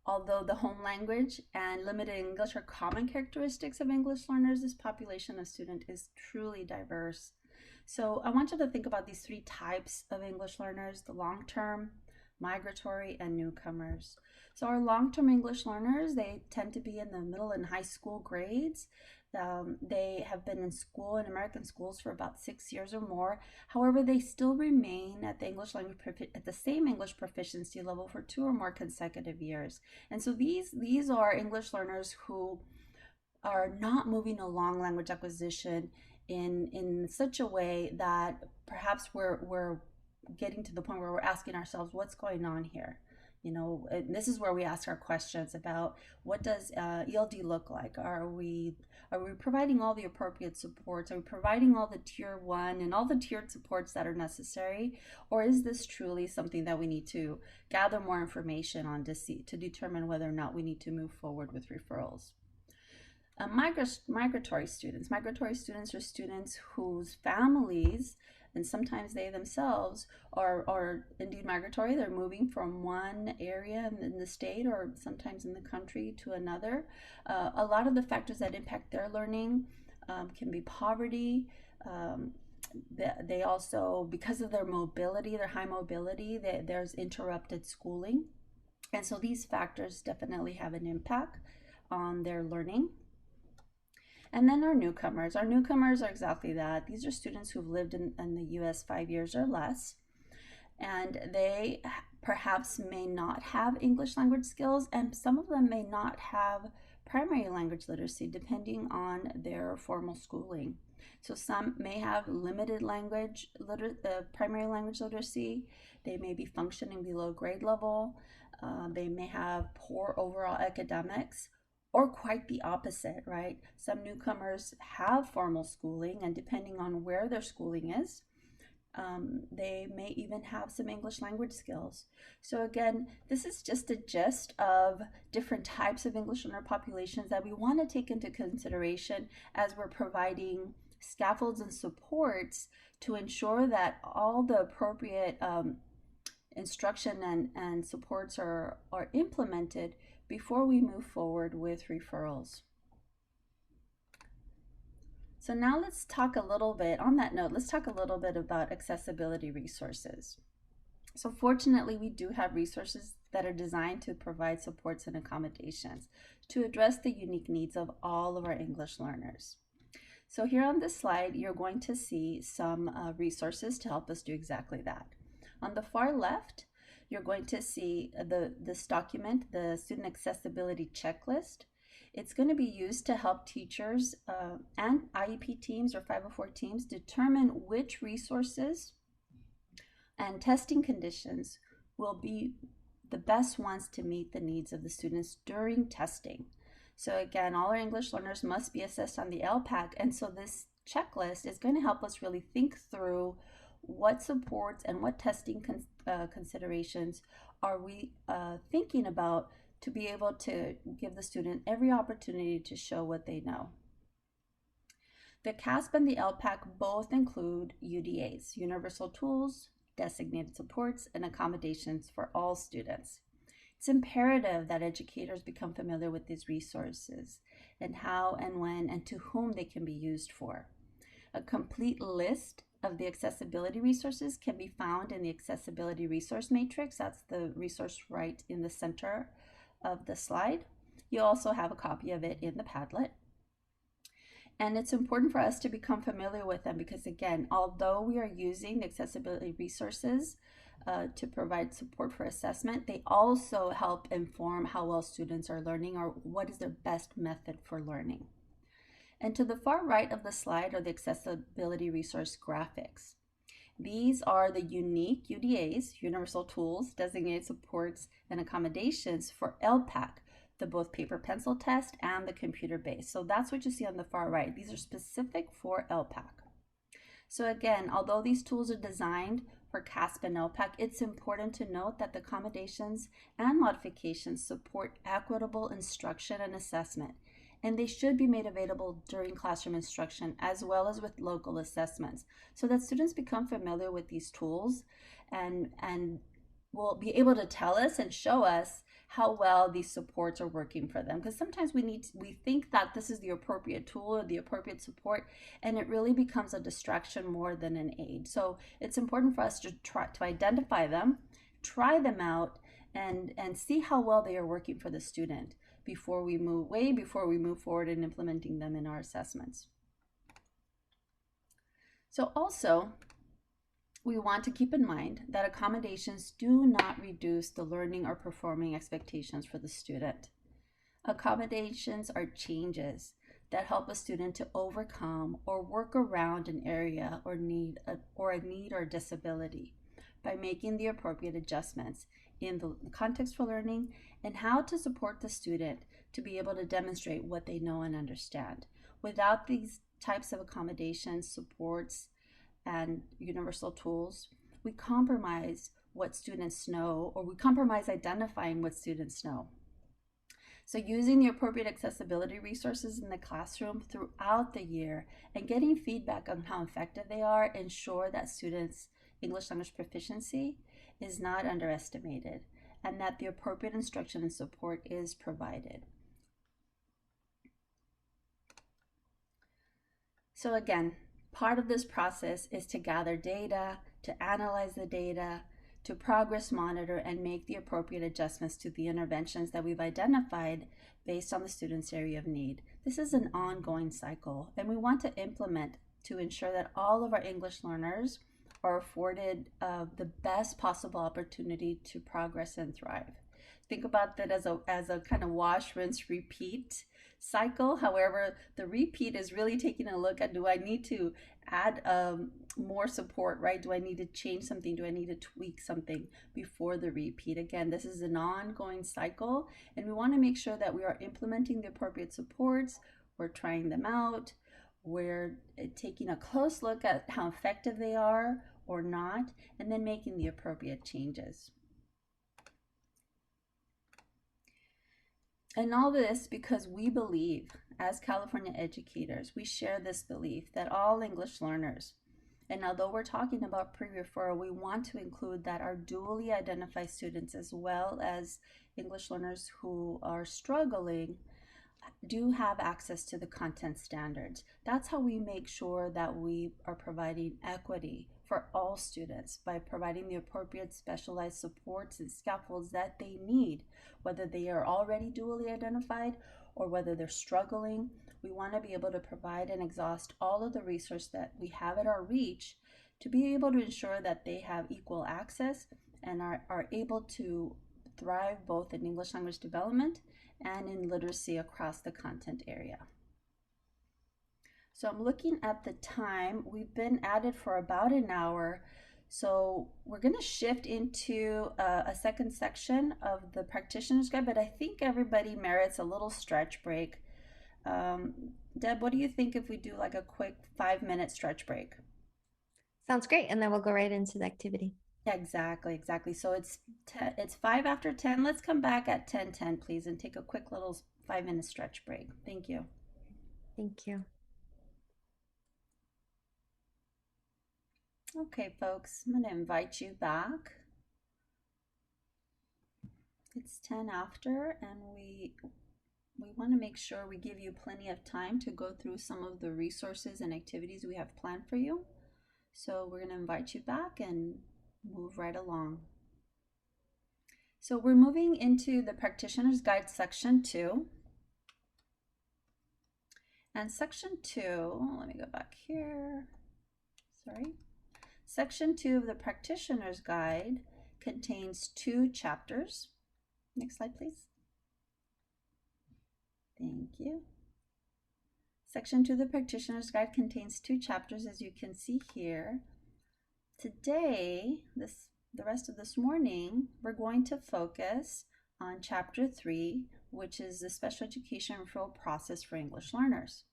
although the home language and limited English are common characteristics of English learners, this population of student is truly diverse. So I want you to think about these three types of English learners: the long-term, migratory, and newcomers. So our long-term English learners, they tend to be in the middle and high school grades. They have been in school, in American schools, for about 6 years or more. However, they still remain at the same English proficiency level for 2 or more consecutive years. And so these are English learners who are not moving along language acquisition in such a way that perhaps we're getting to the point where we're asking ourselves, what's going on here? You know, and this is where we ask our questions about what does ELD look like? Are we providing all the appropriate supports? Are we providing all the tier 1 and all the tiered supports that are necessary? Or is this truly something that we need to gather more information on to determine whether or not we need to move forward with referrals? Migratory students. Migratory students are students whose families and sometimes they themselves are indeed migratory. They're moving from one area in the state or sometimes in the country to another. A lot of the factors that impact their learning can be poverty. They also, because of their mobility, their high mobility, there's interrupted schooling. And so these factors definitely have an impact on their learning. And then our newcomers. Our newcomers are exactly that. These are students who've lived in the US 5 years or less, and they perhaps may not have English language skills, and some of them may not have primary language literacy depending on their formal schooling. So some may have limited primary language literacy. They may be functioning below grade level. They may have poor overall academics, or quite the opposite, right? Some newcomers have formal schooling, and depending on where their schooling is, they may even have some English language skills. So again, this is just a gist of different types of English learner populations that we want to take into consideration as we're providing scaffolds and supports to ensure that all the appropriate instruction and supports are implemented before we move forward with referrals. So now let's talk a little bit, on that note, let's talk a little bit about accessibility resources. So fortunately, we do have resources that are designed to provide supports and accommodations to address the unique needs of all of our English learners. So here on this slide, you're going to see some resources to help us do exactly that. On the far left, you're going to see this document, the Student Accessibility Checklist. It's going to be used to help teachers and IEP teams or 504 teams determine which resources and testing conditions will be the best ones to meet the needs of the students during testing. So again, all our English learners must be assessed on the LPAC, and so this checklist is going to help us really think through what supports and what testing considerations are we thinking about to be able to give the student every opportunity to show what they know. The CASP and the LPAC both include UDAs, Universal Tools, Designated Supports, and accommodations for all students. It's imperative that educators become familiar with these resources and how and when and to whom they can be used for. A complete list of the accessibility resources can be found in the Accessibility Resource Matrix. That's the resource right in the center of the slide. You also have a copy of it in the Padlet. And it's important for us to become familiar with them because, again, although we are using the accessibility resources to provide support for assessment, they also help inform how well students are learning or what is their best method for learning. And to the far right of the slide are the accessibility resource graphics. These are the unique UDAs, Universal Tools, Designated Supports, and accommodations for LPAC, the both paper pencil test and the computer-based. So that's what you see on the far right. These are specific for LPAC. So again, although these tools are designed for CASP and LPAC, it's important to note that the accommodations and modifications support equitable instruction and assessment, and they should be made available during classroom instruction as well as with local assessments so that students become familiar with these tools and will be able to tell us and show us how well these supports are working for them, because sometimes we think that this is the appropriate tool or the appropriate support, and it really becomes a distraction more than an aid. So it's important for us to try to identify them, try them out, and see how well they are working for the student before we move forward in implementing them in our assessments. So also, we want to keep in mind that accommodations do not reduce the learning or performing expectations for the student. Accommodations are changes that help a student to overcome or work around an area or a need or disability by making the appropriate adjustments in the context for learning and how to support the student to be able to demonstrate what they know and understand. Without these types of accommodations, supports, and universal tools, we compromise what students know, or we compromise identifying what students know. So using the appropriate accessibility resources in the classroom throughout the year and getting feedback on how effective they are ensure that students' English language proficiency is not underestimated and that the appropriate instruction and support is provided. So again, part of this process is to gather data, to analyze the data, to progress monitor and make the appropriate adjustments to the interventions that we've identified based on the student's area of need. This is an ongoing cycle, and we want to implement to ensure that all of our English learners are afforded the best possible opportunity to progress and thrive. Think about that as a kind of wash, rinse, repeat cycle. However, the repeat is really taking a look at, do I need to add more support, right? Do I need to change something? Do I need to tweak something before the repeat? Again, this is an ongoing cycle, and we want to make sure that we are implementing the appropriate supports, we're trying them out, we're taking a close look at how effective they are or not, and then making the appropriate changes. And all this because we believe, as California educators, we share this belief that all English learners, and although we're talking about pre-referral, we want to include that our dually identified students as well as English learners who are struggling do have access to the content standards. That's how we make sure that we are providing equity for all students by providing the appropriate specialized supports and scaffolds that they need, whether they are already dually identified or whether they're struggling. We want to be able to provide and exhaust all of the resources that we have at our reach to be able to ensure that they have equal access and are able to thrive both in English language development and in literacy across the content area. So I'm looking at the time. We've been at it for about an hour. So we're going to shift into a second section of the practitioner's guide, but I think everybody merits a little stretch break. Deb, what do you think if we do like a quick 5-minute stretch break? Sounds great. And then we'll go right into the activity. Exactly. So it's 5 after 10. Let's come back at 10:10, please, and take a quick little 5-minute stretch break. Thank you. Thank you. Okay, folks, I'm going to invite you back. It's 10 after, and we want to make sure we give you plenty of time to go through some of the resources and activities we have planned for you. So we're going to invite you back and move right along. So we're moving into the Practitioner's Guide Section 2. And Section 2, let me go back here. Sorry. Section 2 of the Practitioner's Guide contains 2 chapters. Next slide, please. Thank you. Section 2 of the Practitioner's Guide contains 2 chapters, as you can see here. Today, the rest of this morning, we're going to focus on Chapter 3, which is the Special Education Referral Process for English Learners.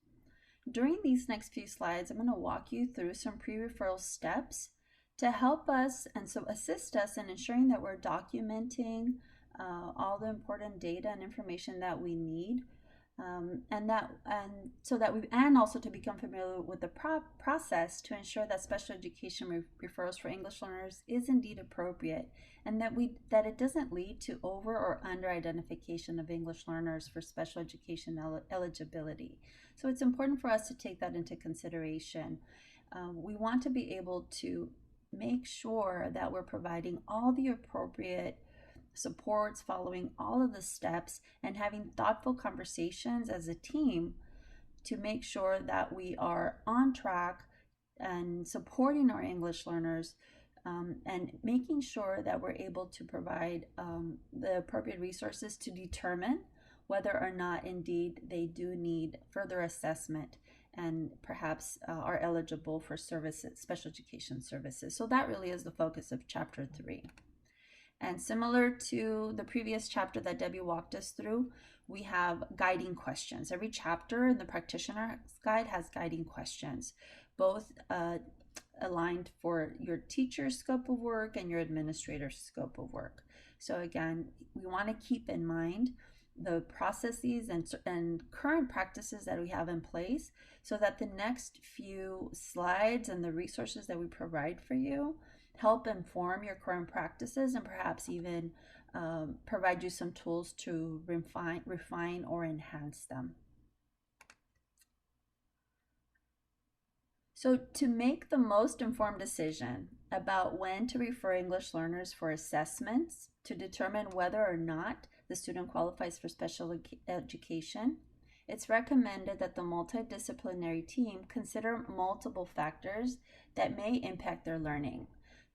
During these next few slides, I'm going to walk you through some pre-referral steps to help us and so assist us in ensuring that we're documenting all the important data and information that we need, and also to become familiar with the process to ensure that special education referrals for English learners is indeed appropriate, and that it doesn't lead to over or under identification of English learners for special education eligibility. So it's important for us to take that into consideration. We want to be able to make sure that we're providing all the appropriate supports, following all of the steps, and having thoughtful conversations as a team to make sure that we are on track and supporting our English learners, and making sure that we're able to provide the appropriate resources to determine whether or not indeed they do need further assessment and perhaps are eligible for services, special education services. So that really is the focus of Chapter 3. And similar to the previous chapter that Debbie walked us through, we have guiding questions. Every chapter in the Practitioner's Guide has guiding questions, both aligned for your teacher's scope of work and your administrator's scope of work. So again, we want to keep in mind the processes and current practices that we have in place, so that the next few slides and the resources that we provide for you help inform your current practices and perhaps even provide you some tools to refine or enhance them. So to make the most informed decision about when to refer English learners for assessments to determine whether or not the student qualifies for special education, it's recommended that the multidisciplinary team consider multiple factors that may impact their learning.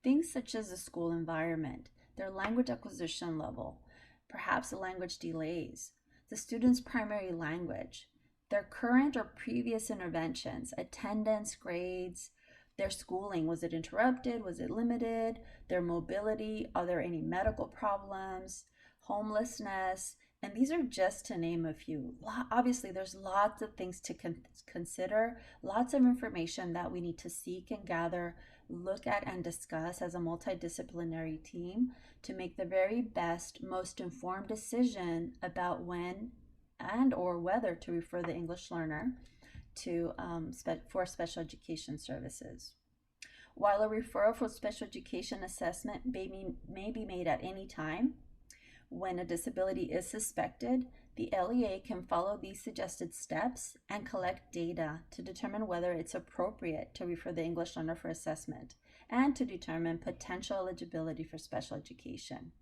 Things such as the school environment, their language acquisition level, perhaps the language delays, the student's primary language, their current or previous interventions, attendance, grades, their schooling, was it interrupted, was it limited, their mobility, are there any medical problems, homelessness, and these are just to name a few. Obviously, there's lots of things to consider, lots of information that we need to seek and gather, look at and discuss as a multidisciplinary team to make the very best, most informed decision about when and or whether to refer the English learner to for special education services. While a referral for special education assessment may be made at any time, when a disability is suspected, the LEA can follow these suggested steps and collect data to determine whether it's appropriate to refer the English learner for assessment and to determine potential eligibility for special education.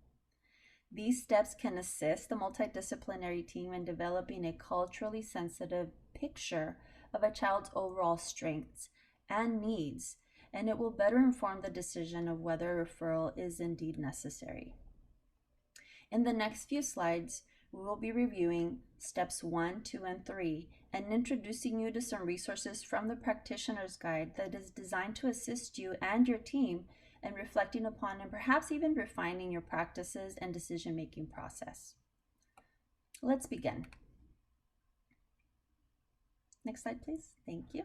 These steps can assist the multidisciplinary team in developing a culturally sensitive picture of a child's overall strengths and needs, and it will better inform the decision of whether a referral is indeed necessary. In the next few slides, we will be reviewing steps 1, 2, and 3 and introducing you to some resources from the practitioner's guide that is designed to assist you and your team in reflecting upon and perhaps even refining your practices and decision-making process. Let's begin. Next slide, please. Thank you.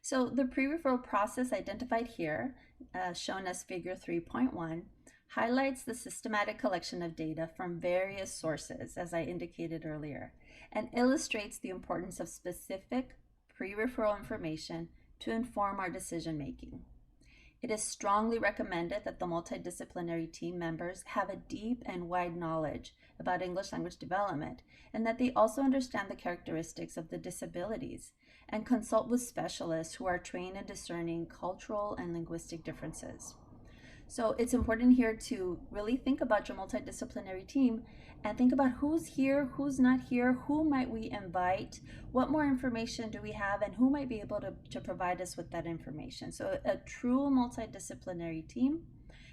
So the pre-referral process identified here, shown as figure 3.1, highlights the systematic collection of data from various sources, as I indicated earlier, and illustrates the importance of specific pre-referral information to inform our decision-making. It is strongly recommended that the multidisciplinary team members have a deep and wide knowledge about English language development, and that they also understand the characteristics of the disabilities and consult with specialists who are trained in discerning cultural and linguistic differences. So it's important here to really think about your multidisciplinary team and think about who's here, who's not here, who might we invite, what more information do we have, and who might be able to provide us with that information. So a true multidisciplinary team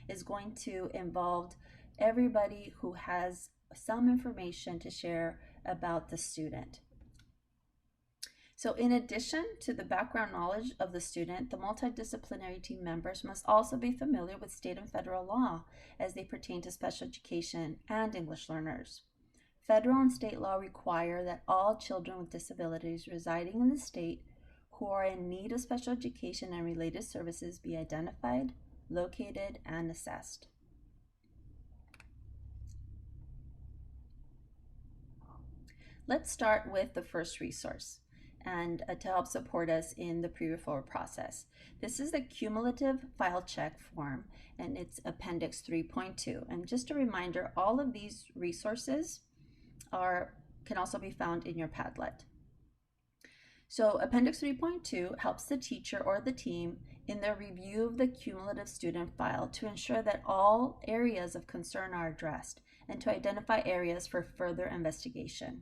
is going to involve everybody who has some information to share about the student. So in addition to the background knowledge of the student, the multidisciplinary team members must also be familiar with state and federal law as they pertain to special education and English learners. Federal and state law require that all children with disabilities residing in the state who are in need of special education and related services be identified, located, and assessed. Let's start with the first resource and to help support us in the pre-referral process. This is the cumulative file check form, and it's Appendix 3.2. And just a reminder, all of these resources can also be found in your Padlet. So Appendix 3.2 helps the teacher or the team in their review of the cumulative student file to ensure that all areas of concern are addressed and to identify areas for further investigation.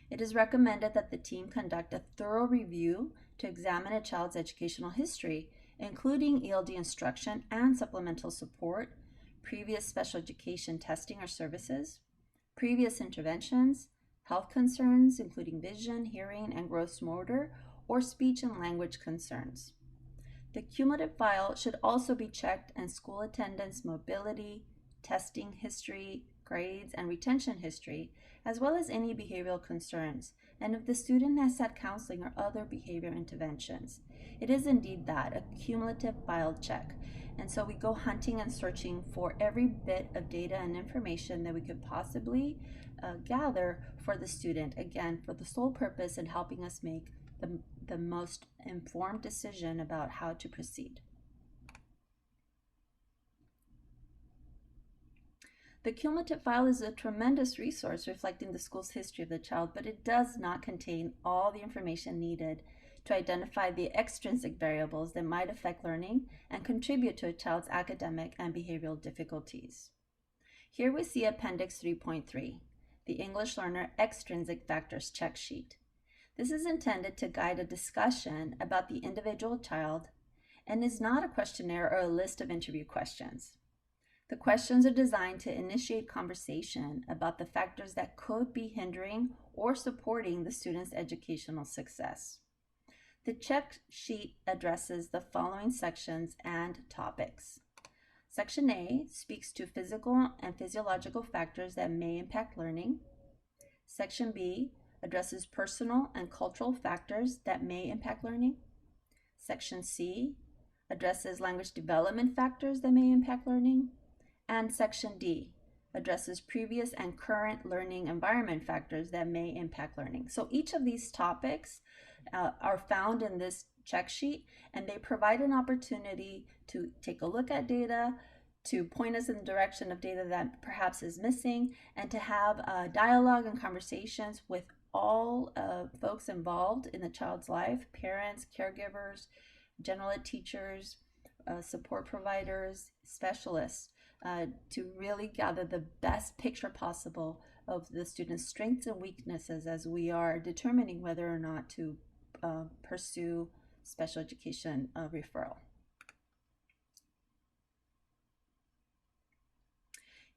It is recommended that the team conduct a thorough review to examine a child's educational history, including ELD instruction and supplemental support, previous special education testing or services, previous interventions, health concerns, including vision, hearing, and gross motor, or speech and language concerns. The cumulative file should also be checked in school attendance, mobility, testing history, grades, and retention history, as well as any behavioral concerns, and if the student has had counseling or other behavior interventions. It is indeed that, a cumulative file check. And so we go hunting and searching for every bit of data and information that we could possibly gather for the student, again, for the sole purpose in helping us make the most informed decision about how to proceed. The cumulative file is a tremendous resource reflecting the school's history of the child, but it does not contain all the information needed to identify the extrinsic variables that might affect learning and contribute to a child's academic and behavioral difficulties. Here we see Appendix 3.3, the English Learner Extrinsic Factors Check Sheet. This is intended to guide a discussion about the individual child and is not a questionnaire or a list of interview questions. The questions are designed to initiate conversation about the factors that could be hindering or supporting the student's educational success. The check sheet addresses the following sections and topics. Section A speaks to physical and physiological factors that may impact learning. Section B addresses personal and cultural factors that may impact learning. Section C addresses language development factors that may impact learning. And Section D addresses previous and current learning environment factors that may impact learning. So each of these topics are found in this check sheet, and they provide an opportunity to take a look at data, to point us in the direction of data that perhaps is missing, and to have dialogue and conversations with all folks involved in the child's life, parents, caregivers, general ed teachers, support providers, specialists, to really gather the best picture possible of the student's strengths and weaknesses as we are determining whether or not to pursue special education referral.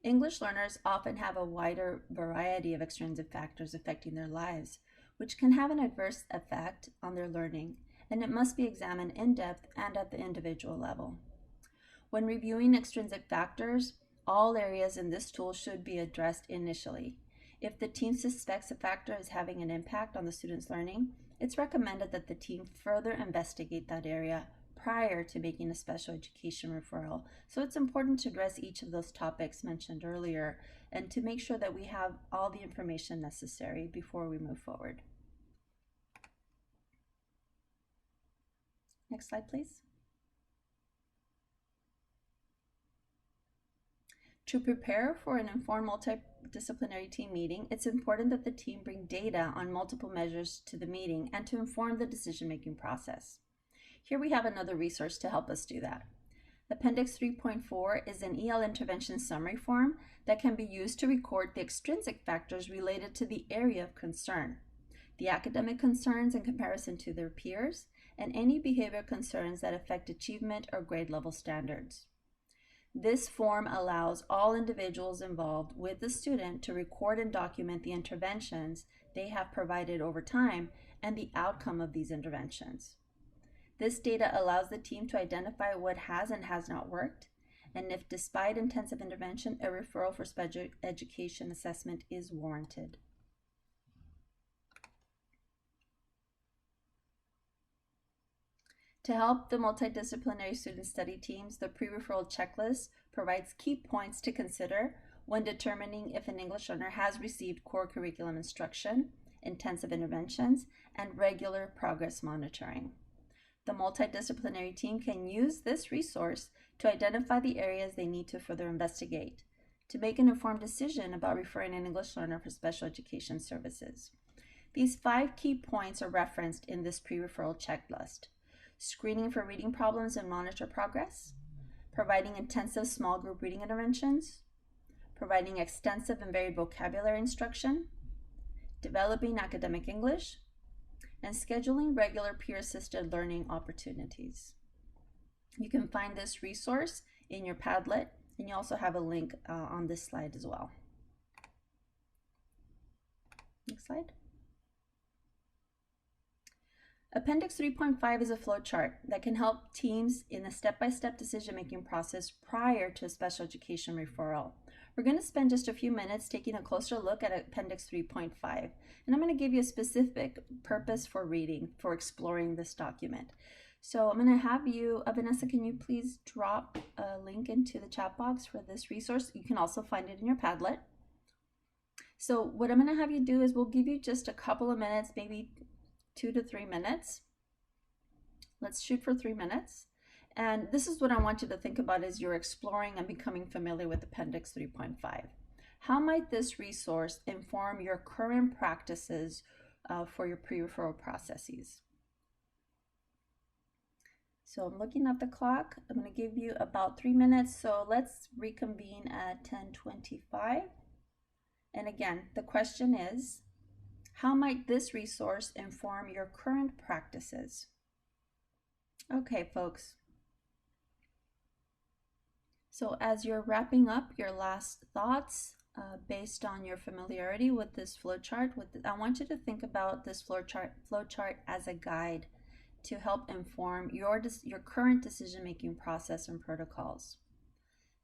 English learners often have a wider variety of extrinsic factors affecting their lives, which can have an adverse effect on their learning, and it must be examined in depth and at the individual level. When reviewing extrinsic factors, all areas in this tool should be addressed initially. If the team suspects a factor is having an impact on the student's learning, it's recommended that the team further investigate that area prior to making a special education referral. So it's important to address each of those topics mentioned earlier and to make sure that we have all the information necessary before we move forward. Next slide, please. To prepare for an informed multidisciplinary team meeting, it's important that the team bring data on multiple measures to the meeting and to inform the decision-making process. Here we have another resource to help us do that. Appendix 3.4 is an EL intervention summary form that can be used to record the extrinsic factors related to the area of concern, the academic concerns in comparison to their peers, and any behavior concerns that affect achievement or grade level standards. This form allows all individuals involved with the student to record and document the interventions they have provided over time and the outcome of these interventions. This data allows the team to identify what has and has not worked, and if despite intensive intervention, a referral for special education assessment is warranted. To help the multidisciplinary student study teams, the Pre-Referral Checklist provides key points to consider when determining if an English learner has received core curriculum instruction, intensive interventions, and regular progress monitoring. The multidisciplinary team can use this resource to identify the areas they need to further investigate, to make an informed decision about referring an English learner for special education services. These 5 key points are referenced in this Pre-Referral Checklist: screening for reading problems and monitor progress, providing intensive small group reading interventions, providing extensive and varied vocabulary instruction, developing academic English, and scheduling regular peer-assisted learning opportunities. You can find this resource in your Padlet, and you also have a link on this slide as well. Next slide. Appendix 3.5 is a flowchart that can help teams in a step-by-step decision-making process prior to a special education referral. We're going to spend just a few minutes taking a closer look at Appendix 3.5, and I'm going to give you a specific purpose for reading, for exploring this document. So I'm going to have you, Vanessa, can you please drop a link into the chat box for this resource? You can also find it in your Padlet. So what I'm going to have you do is we'll give you just a couple of minutes, maybe 2 to 3 minutes. Let's shoot for 3 minutes. And this is what I want you to think about as you're exploring and becoming familiar with Appendix 3.5. How might this resource inform your current practices for your pre-referral processes? So I'm looking at the clock. I'm going to give you about 3 minutes. So let's reconvene at 10:25. And again, the question is, how might this resource inform your current practices? Okay, folks. So as you're wrapping up your last thoughts based on your familiarity with this flowchart, I want you to think about this flowchart as a guide to help inform your current decision-making process and protocols.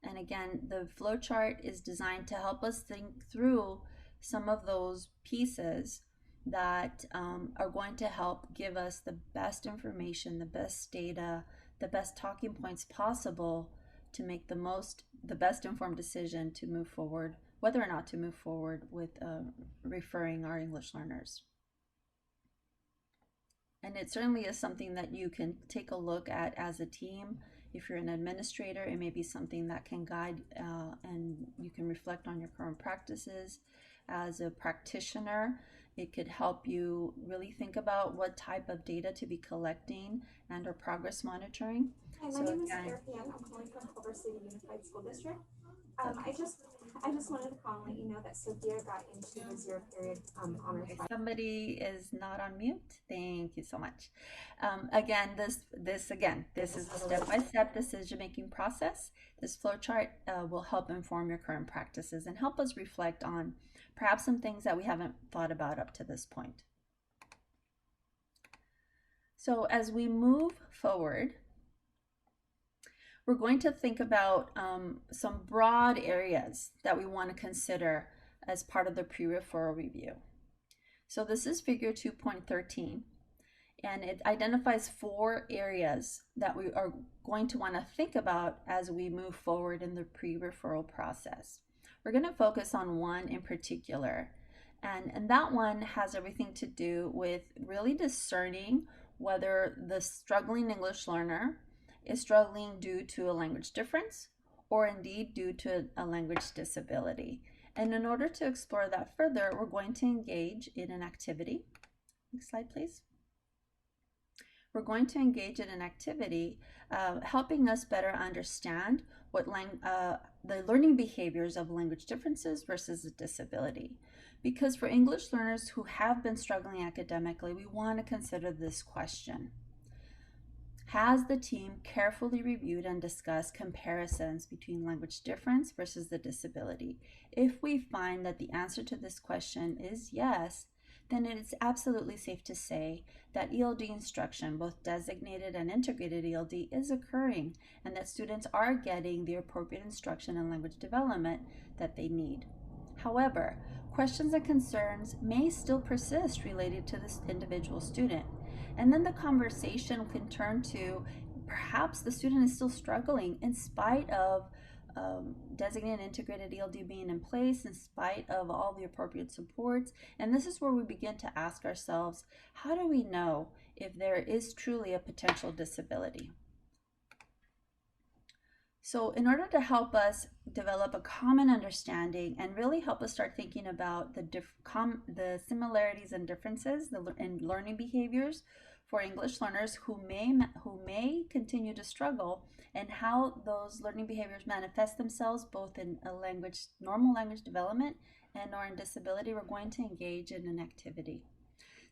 And again, the flowchart is designed to help us think through some of those pieces that are going to help give us the best information, the best data, the best talking points possible to make the best informed decision to move forward, whether or not to move forward with referring our English learners. And it certainly is something that you can take a look at as a team. If you're an administrator, it may be something that can guide and you can reflect on your current practices. As a practitioner, it could help you really think about what type of data to be collecting and or progress monitoring. Hi, my name is Deborah. I'm calling from Culver City Unified School District. I just wanted to call and let you know that Sophia got into the 0 period honors. Okay, somebody is not on mute. Thank you so much. Again, this is a step-by-step decision-making process. This flowchart will help inform your current practices and help us reflect on perhaps some things that we haven't thought about up to this point. So as we move forward, we're going to think about some broad areas that we want to consider as part of the pre-referral review. So this is figure 2.13, and it identifies 4 areas that we are going to want to think about as we move forward in the pre-referral process. We're going to focus on one in particular, and that one has everything to do with really discerning whether the struggling English learner is struggling due to a language difference or indeed due to a language disability. And in order to explore that further, we're going to engage in an activity. Next slide, please. We're going to engage in an activity helping us better understand what the learning behaviors of language differences versus a disability. Because for English learners who have been struggling academically, we want to consider this question. Has the team carefully reviewed and discussed comparisons between language difference versus the disability? If we find that the answer to this question is yes, then it is absolutely safe to say that ELD instruction, both designated and integrated ELD, is occurring and that students are getting the appropriate instruction and language development that they need. However, questions and concerns may still persist related to this individual student. And then the conversation can turn to perhaps the student is still struggling in spite of designated integrated ELD being in place, in spite of all the appropriate supports. And this is where we begin to ask ourselves, how do we know if there is truly a potential disability? So in order to help us develop a common understanding and really help us start thinking about the similarities and differences in learning behaviors for English learners who may continue to struggle, and how those learning behaviors manifest themselves both in normal language development and or in disability, we're going to engage in an activity.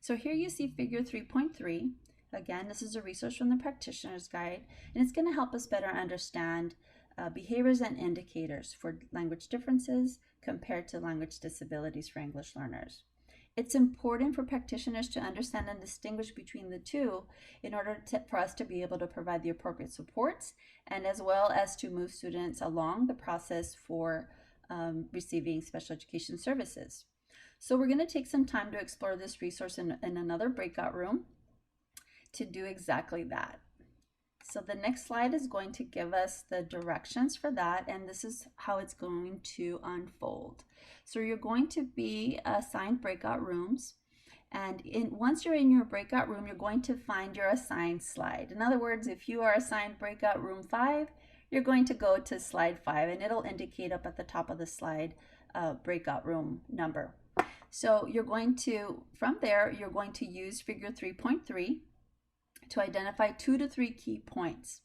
So here you see figure 3.3. Again, this is a resource from the Practitioner's Guide, and it's going to help us better understand behaviors and indicators for language differences compared to language disabilities for English learners. It's important for practitioners to understand and distinguish between the two in order for us to be able to provide the appropriate supports, and as well as to move students along the process for receiving special education services. So we're going to take some time to explore this resource in another breakout room to do exactly that. So the next slide is going to give us the directions for that, and this is how it's going to unfold. So you're going to be assigned breakout rooms, and once you're in your breakout room, you're going to find your assigned slide. In other words, if you are assigned breakout room 5, you're going to go to slide 5, and it'll indicate up at the top of the slide breakout room number. So you're going to, from there, you're going to use figure 3.3 to identify 2 to 3 key points.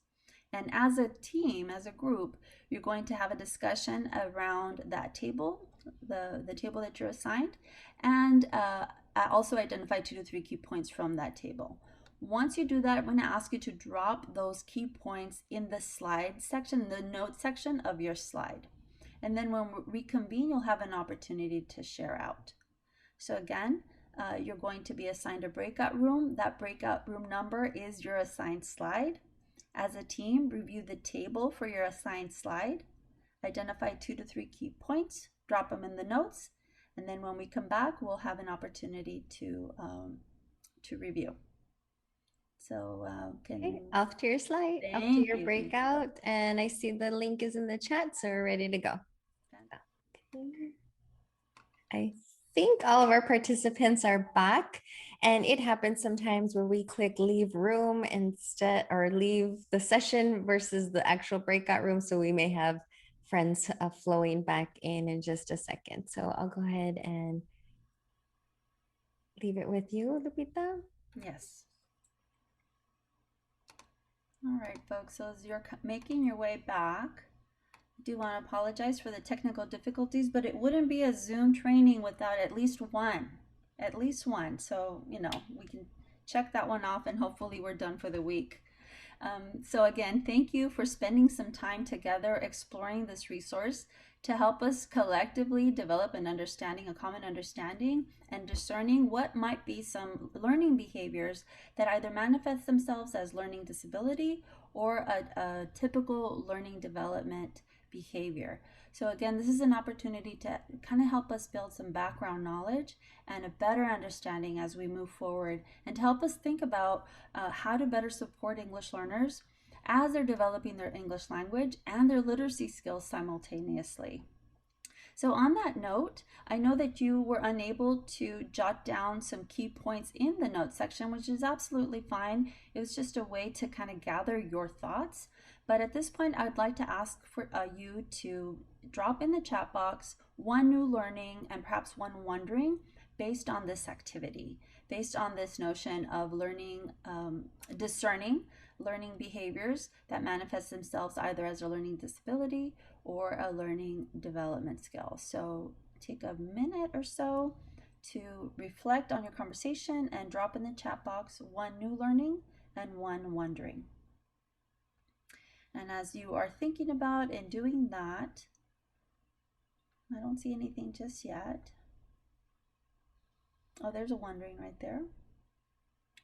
And as a team, as a group, you're going to have a discussion around that table, the table that you're assigned, and also identify 2 to 3 key points from that table. Once you do that, I'm going to ask you to drop those key points in the slide section, the note section of your slide. And then when we reconvene, you'll have an opportunity to share out. So again, you're going to be assigned a breakout room. That breakout room number is your assigned slide. As a team, review the table for your assigned slide, identify 2 to 3 key points, drop them in the notes, and then when we come back, we'll have an opportunity to review. So Okay, off to your slide, up to your breakout, and I see the link is in the chat, so we're ready to go. Okay. I think all of our participants are back, and it happens sometimes where we click leave room instead, or leave the session versus the actual breakout room. So we may have friends flowing back in just a second. So I'll go ahead and leave it with you, Lupita. Yes. All right, folks, so as you're making your way back, I do want to apologize for the technical difficulties, but it wouldn't be a Zoom training without at least one. So, you know, we can check that one off and hopefully we're done for the week. So again, thank you for spending some time together exploring this resource to help us collectively develop an understanding, a common understanding, and discerning what might be some learning behaviors that either manifest themselves as learning disability or a typical learning development behavior. So again, this is an opportunity to kind of help us build some background knowledge and a better understanding as we move forward, and to help us think about how to better support English learners as they're developing their English language and their literacy skills simultaneously. So on that note, I know that you were unable to jot down some key points in the notes section, which is absolutely fine. It was just a way to kind of gather your thoughts. But at this point, I'd like to ask for you to drop in the chat box one new learning and perhaps one wondering based on this activity, based on this notion of learning, discerning learning behaviors that manifest themselves either as a learning disability or a learning development skill. So take a minute or so to reflect on your conversation and drop in the chat box one new learning and one wondering. And as you are thinking about and doing that, I don't see anything just yet. Oh, there's a wondering right there.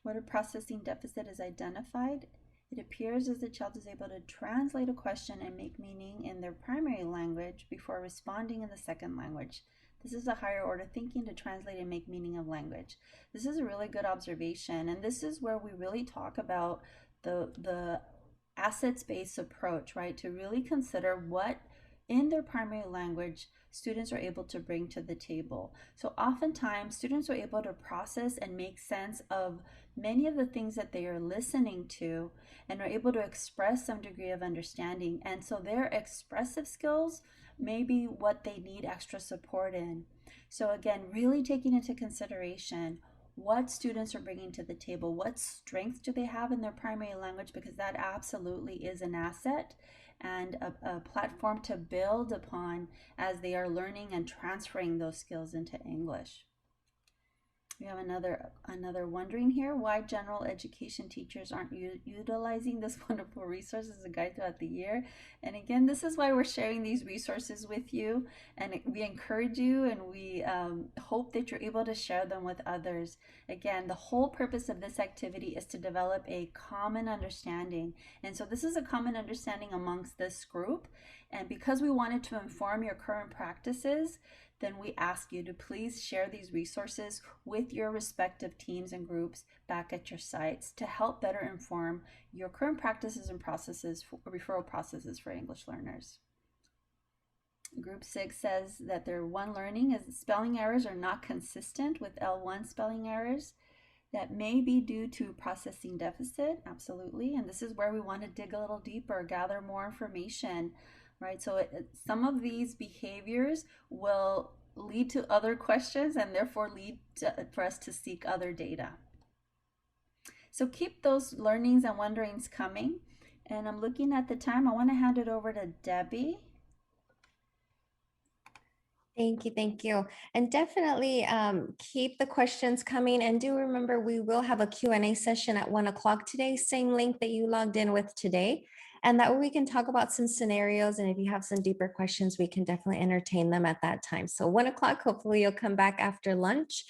What a processing deficit is identified. It appears as the child is able to translate a question and make meaning in their primary language before responding in the second language. This is a higher order thinking to translate and make meaning of language. This is a really good observation, and this is where we really talk about the assets-based approach, right? To really consider what in their primary language students are able to bring to the table. So oftentimes students are able to process and make sense of many of the things that they are listening to and are able to express some degree of understanding. And so their expressive skills may be what they need extra support in. So again, really taking into consideration what students are bringing to the table, what strengths do they have in their primary language, because that absolutely is an asset and a platform to build upon as they are learning and transferring those skills into English. We have another wondering here, why general education teachers aren't utilizing this wonderful resource as a guide throughout the year. And again, this is why we're sharing these resources with you, and we encourage you, and we hope that you're able to share them with others. Again, the whole purpose of this activity is to develop a common understanding. And so this is a common understanding amongst this group. And because we wanted to inform your current practices, then we ask you to please share these resources with your respective teams and groups back at your sites to help better inform your current practices and processes, referral processes for English learners. Group 6 says that their one learning is spelling errors are not consistent with L1 spelling errors. That may be due to processing deficit, absolutely. And this is where we want to dig a little deeper, gather more information, right? So some of these behaviors will lead to other questions and therefore lead for us to seek other data. So keep those learnings and wonderings coming. And I'm looking at the time. I want to hand it over to Debbie. Thank you, thank you. And definitely keep the questions coming. And do remember, we will have a Q&A session at 1 o'clock today, same link that you logged in with today. And that way we can talk about some scenarios. And if you have some deeper questions, we can definitely entertain them at that time. So 1 o'clock, hopefully you'll come back after lunch.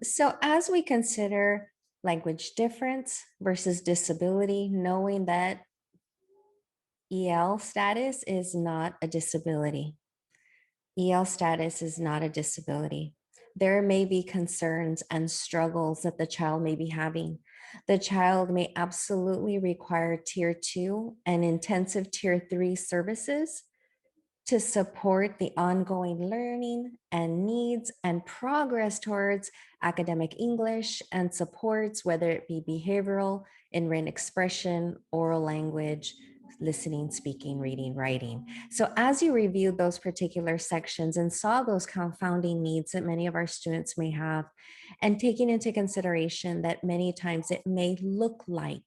So as we consider language difference versus disability, knowing that EL status is not a disability. EL status is not a disability. There may be concerns and struggles that the child may be having. The child may absolutely require Tier 2 and intensive Tier 3 services to support the ongoing learning and needs and progress towards academic English and supports, whether it be behavioral, in written expression, oral language, listening, speaking, reading, writing. So as you reviewed those particular sections and saw those confounding needs that many of our students may have, and taking into consideration that many times it may look like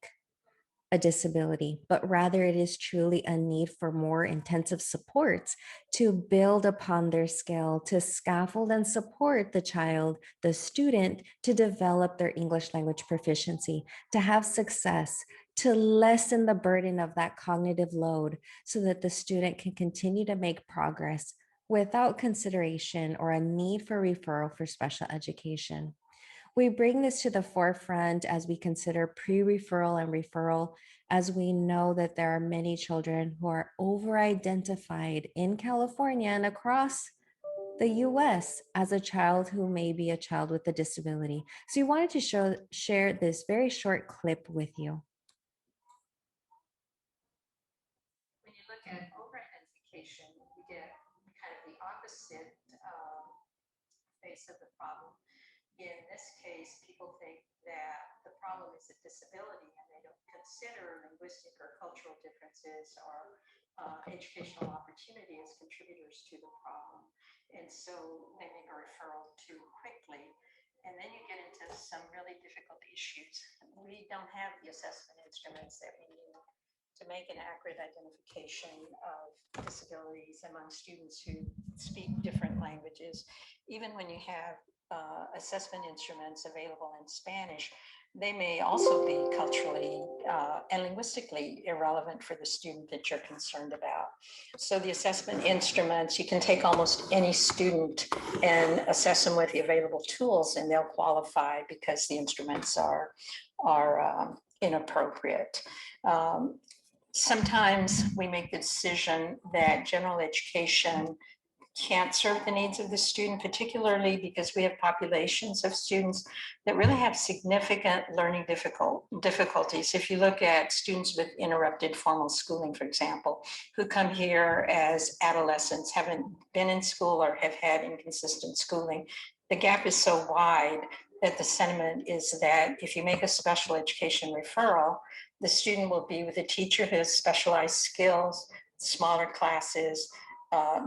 a disability, but rather it is truly a need for more intensive supports to build upon their skill, to scaffold and support the child, the student, to develop their English language proficiency, to have success, to lessen the burden of that cognitive load so that the student can continue to make progress without consideration or a need for referral for special education. We bring this to the forefront as we consider pre-referral and referral, as we know that there are many children who are over-identified in California and across the US as a child who may be a child with a disability. So we wanted to share this very short clip with you. When you look at over-identification, you get kind of the opposite face of the problem. In this case, people think that the problem is a disability and they don't consider linguistic or cultural differences or educational opportunity as contributors to the problem. And so they make a referral too quickly. And then you get into some really difficult issues. We don't have the assessment instruments that we need to make an accurate identification of disabilities among students who speak different languages. Even when you have assessment instruments available in Spanish, they may also be culturally and linguistically irrelevant for the student that you're concerned about. So the assessment instruments, you can take almost any student and assess them with the available tools and they'll qualify because the instruments are inappropriate. Sometimes we make the decision that general education can't serve the needs of the student, particularly because we have populations of students that really have significant learning difficulties. If you look at students with interrupted formal schooling, for example, who come here as adolescents, haven't been in school or have had inconsistent schooling, the gap is so wide that the sentiment is that if you make a special education referral, the student will be with a teacher who has specialized skills, smaller classes,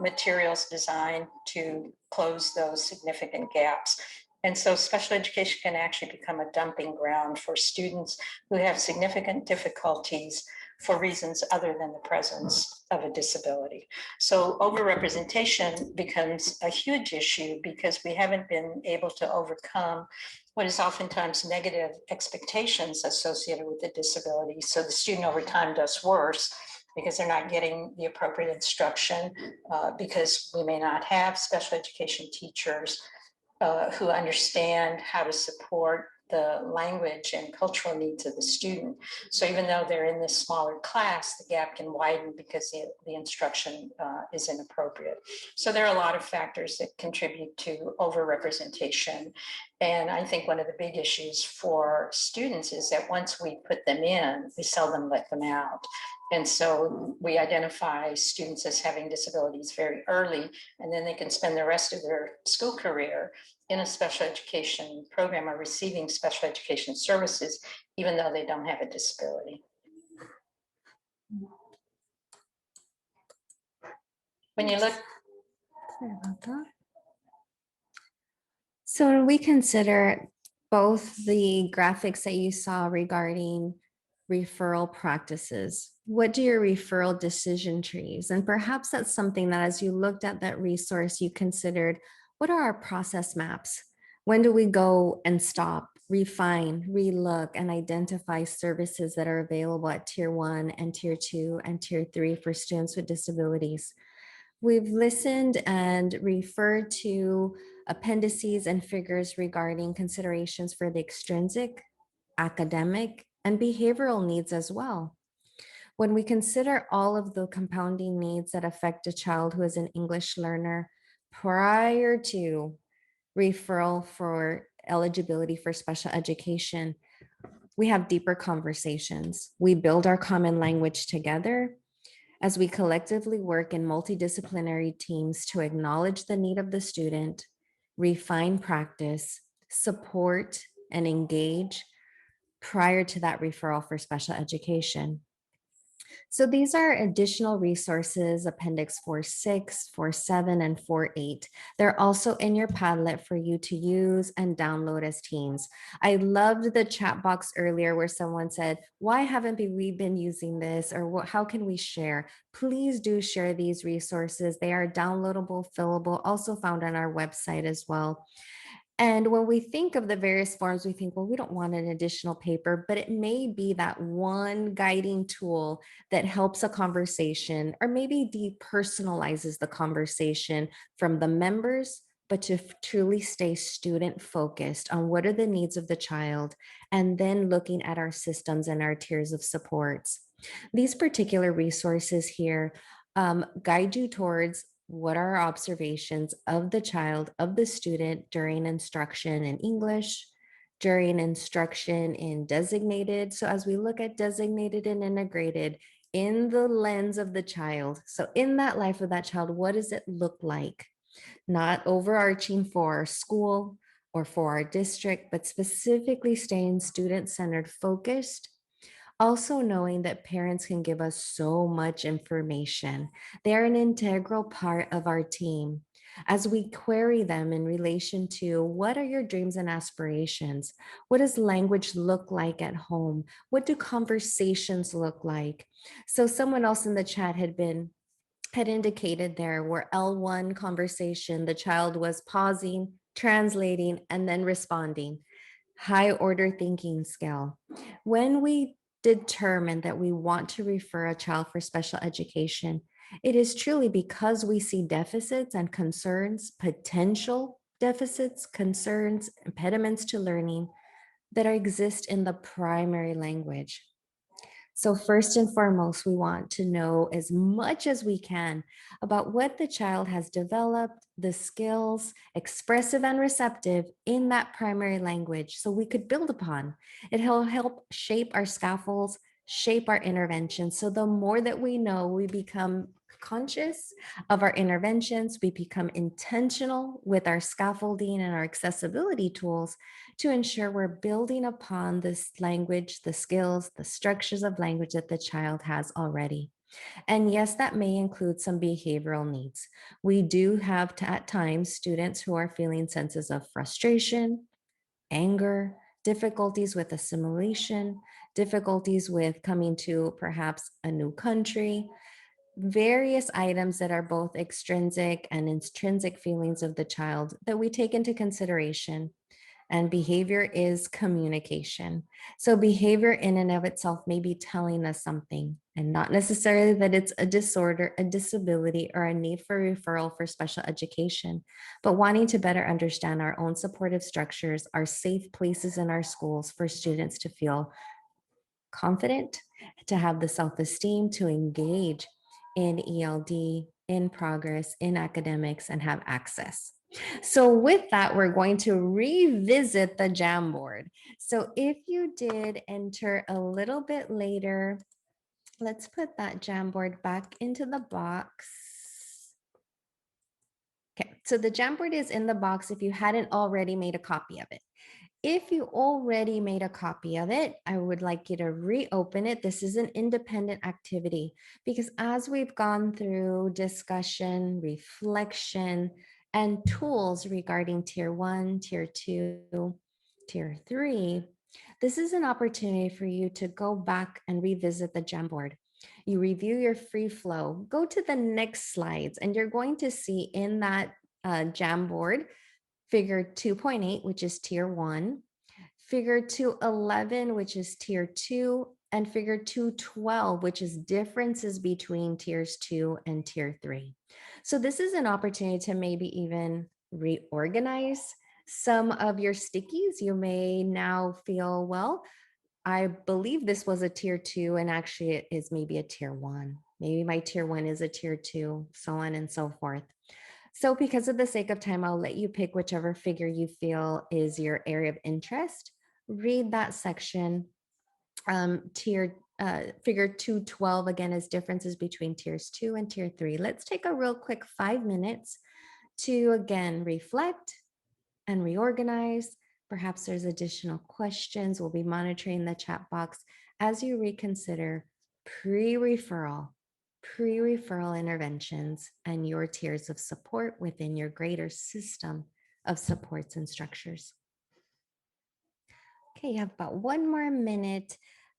materials designed to close those significant gaps. And so special education can actually become a dumping ground for students who have significant difficulties for reasons other than the presence of a disability. So overrepresentation becomes a huge issue because we haven't been able to overcome what is oftentimes negative expectations associated with the disability. So the student over time does worse because they're not getting the appropriate instruction, because we may not have special education teachers who understand how to support the language and cultural needs of the student. So even though they're in this smaller class, the gap can widen because the instruction is inappropriate. So there are a lot of factors that contribute to overrepresentation. And I think one of the big issues for students is that once we put them in, we seldom let them out. And so we identify students as having disabilities very early, and then they can spend the rest of their school career in a special education program or receiving special education services, even though they don't have a disability. When you look, Sorry about that. So when we consider both the graphics that you saw regarding referral practices, what do your referral decision trees? And perhaps that's something that as you looked at that resource, you considered, what are our process maps? When do we go and stop, refine, relook, and identify services that are available at Tier 1 and Tier 2 and Tier 3 for students with disabilities? We've listened and referred to appendices and figures regarding considerations for the extrinsic, academic, and behavioral needs as well. When we consider all of the compounding needs that affect a child who is an English learner prior to referral for eligibility for special education, we have deeper conversations. We build our common language together as we collectively work in multidisciplinary teams to acknowledge the need of the student, refine practice, support, and engage prior to that referral for special education. So these are additional resources, Appendix 4.6, 4.7, and 4.8. They're also in your Padlet for you to use and download as teams. I loved the chat box earlier where someone said, why haven't we been using this? Or how can we share? Please do share these resources. They are downloadable, fillable, also found on our website as well. And when we think of the various forms, we think, well, we don't want an additional paper, but it may be that one guiding tool that helps a conversation or maybe depersonalizes the conversation from the members, but to truly stay student focused on what are the needs of the child, and then looking at our systems and our tiers of supports. These particular resources here guide you towards what are our observations of the child, of the student during instruction in English, during instruction in designated. So as we look at designated and integrated in the lens of the child, so in that life of that child, what does it look like? Not overarching for our school or for our district, but specifically staying student-centered focused. Also knowing that parents can give us so much information. They're an integral part of our team. As we query them in relation to what are your dreams and aspirations? What does language look like at home? What do conversations look like? So someone else in the chat had indicated there where L1 conversation, the child was pausing, translating, and then responding. High order thinking skill. When we determine that we want to refer a child for special education, it is truly because we see deficits and concerns, potential deficits, concerns, impediments to learning that exist in the primary language. So first and foremost, we want to know as much as we can about what the child has developed, the skills, expressive and receptive in that primary language, so we could build upon. It'll help shape our scaffolds, shape our interventions. So the more that we know, we become conscious of our interventions, we become intentional with our scaffolding and our accessibility tools to ensure we're building upon this language, the skills, the structures of language that the child has already. And yes, that may include some behavioral needs. We do have at times students who are feeling senses of frustration, anger, difficulties with assimilation, difficulties with coming to perhaps a new country, various items that are both extrinsic and intrinsic feelings of the child that we take into consideration. And behavior is communication. So behavior in and of itself may be telling us something. and not necessarily that it's a disorder, a disability, or a need for referral for special education, but wanting to better understand our own supportive structures, our safe places in our schools for students to feel confident, to have the self-esteem to engage in ELD, in progress, in academics, and have access. So with that, we're going to revisit the Jamboard. So if you did enter a little bit later, let's put that Jamboard back into the box. Okay, so the Jamboard is in the box if you hadn't already made a copy of it. If you already made a copy of it, I would like you to reopen it. This is an independent activity because as we've gone through discussion, reflection, and tools regarding Tier 1, Tier 2, Tier 3, this is an opportunity for you to go back and revisit the Jamboard. You review your free flow, go to the next slides, and you're going to see in that Jamboard, Figure 2.8, which is Tier 1, Figure 211, which is Tier 2, and Figure 212, which is differences between Tiers 2 and Tier 3. So this is an opportunity to maybe even reorganize some of your stickies. You may now feel, well, I believe this was a Tier 2 and actually it is maybe a Tier 1. Maybe my Tier 1 is a Tier 2, so on and so forth. So because of the sake of time, I'll let you pick whichever figure you feel is your area of interest. Read that section. Figure 212 again is differences between Tiers 2 and Tier 3. Let's take a real quick 5 minutes to again reflect and reorganize. Perhaps there's additional questions. We'll be monitoring the chat box as you reconsider pre-referral interventions and your tiers of support within your greater system of supports and structures. Okay, you have about 1 more minute.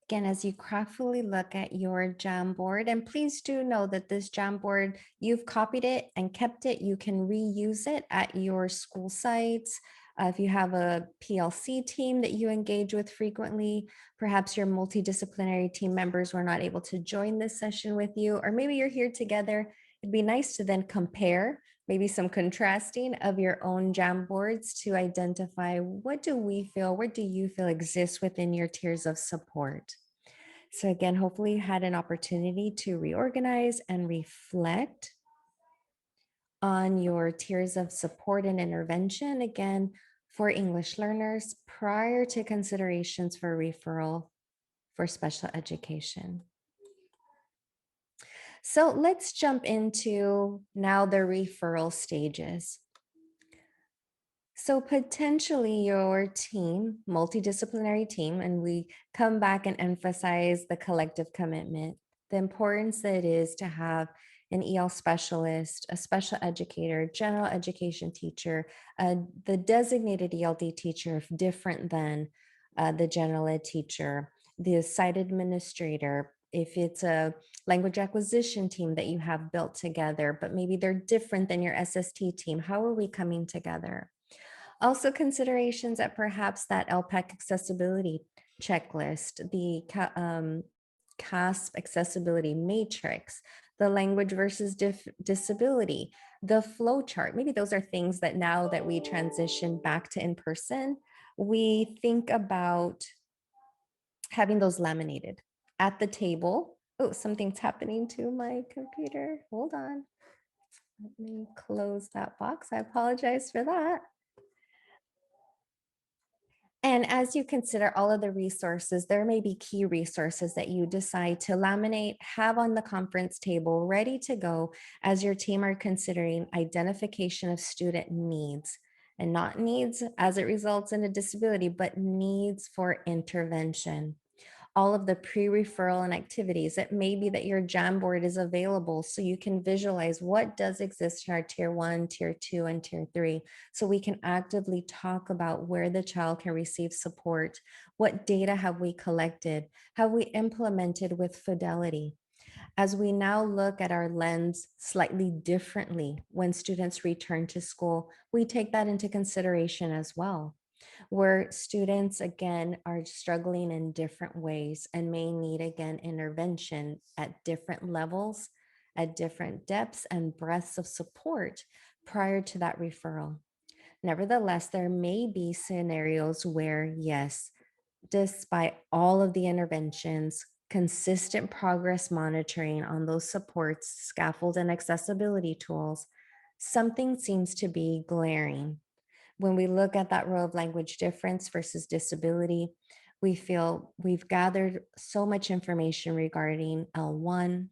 Again, as you craftfully look at your Jamboard, and please do know that this Jamboard, you've copied it and kept it. You can reuse it at your school sites. If you have a PLC team that you engage with frequently, perhaps your multidisciplinary team members were not able to join this session with you, or maybe you're here together. It'd be nice to then compare maybe some contrasting of your own Jamboards to identify what do we feel, what do you feel exists within your tiers of support. So again, hopefully you had an opportunity to reorganize and reflect on your tiers of support and intervention, again, for English learners prior to considerations for referral for special education. So let's jump into now the referral stages. So potentially your team, multidisciplinary team, and we come back and emphasize the collective commitment, the importance that it is to have an EL specialist, a special educator, general education teacher, the designated ELD teacher, if different than the general ed teacher, the site administrator, if it's a language acquisition team that you have built together, but maybe they're different than your SST team. How are we coming together? Also considerations at perhaps that LPAC accessibility checklist, the CASP accessibility matrix, the language versus disability, the flow chart. Maybe those are things that now that we transition back to in-person, we think about having those laminated at the table. Oh, something's happening to my computer. Hold on. Let me close that box. I apologize for that. And as you consider all of the resources, there may be key resources that you decide to laminate, have on the conference table, ready to go as your team are considering identification of student needs, and not needs as it results in a disability, but needs for intervention. All of the pre-referral and activities. It may be that your Jamboard is available so you can visualize what does exist in our Tier 1, Tier 2, and Tier 3. So we can actively talk about where the child can receive support. What data have we collected? Have we implemented with fidelity? As we now look at our lens slightly differently when students return to school, we take that into consideration as well. where students, again, are struggling in different ways and may need, again, intervention at different levels, at different depths and breadths of support prior to that referral. Nevertheless, there may be scenarios where, yes, despite all of the interventions, consistent progress monitoring on those supports, scaffold, and accessibility tools, something seems to be glaring. When we look at that row of language difference versus disability, we feel we've gathered so much information regarding L1.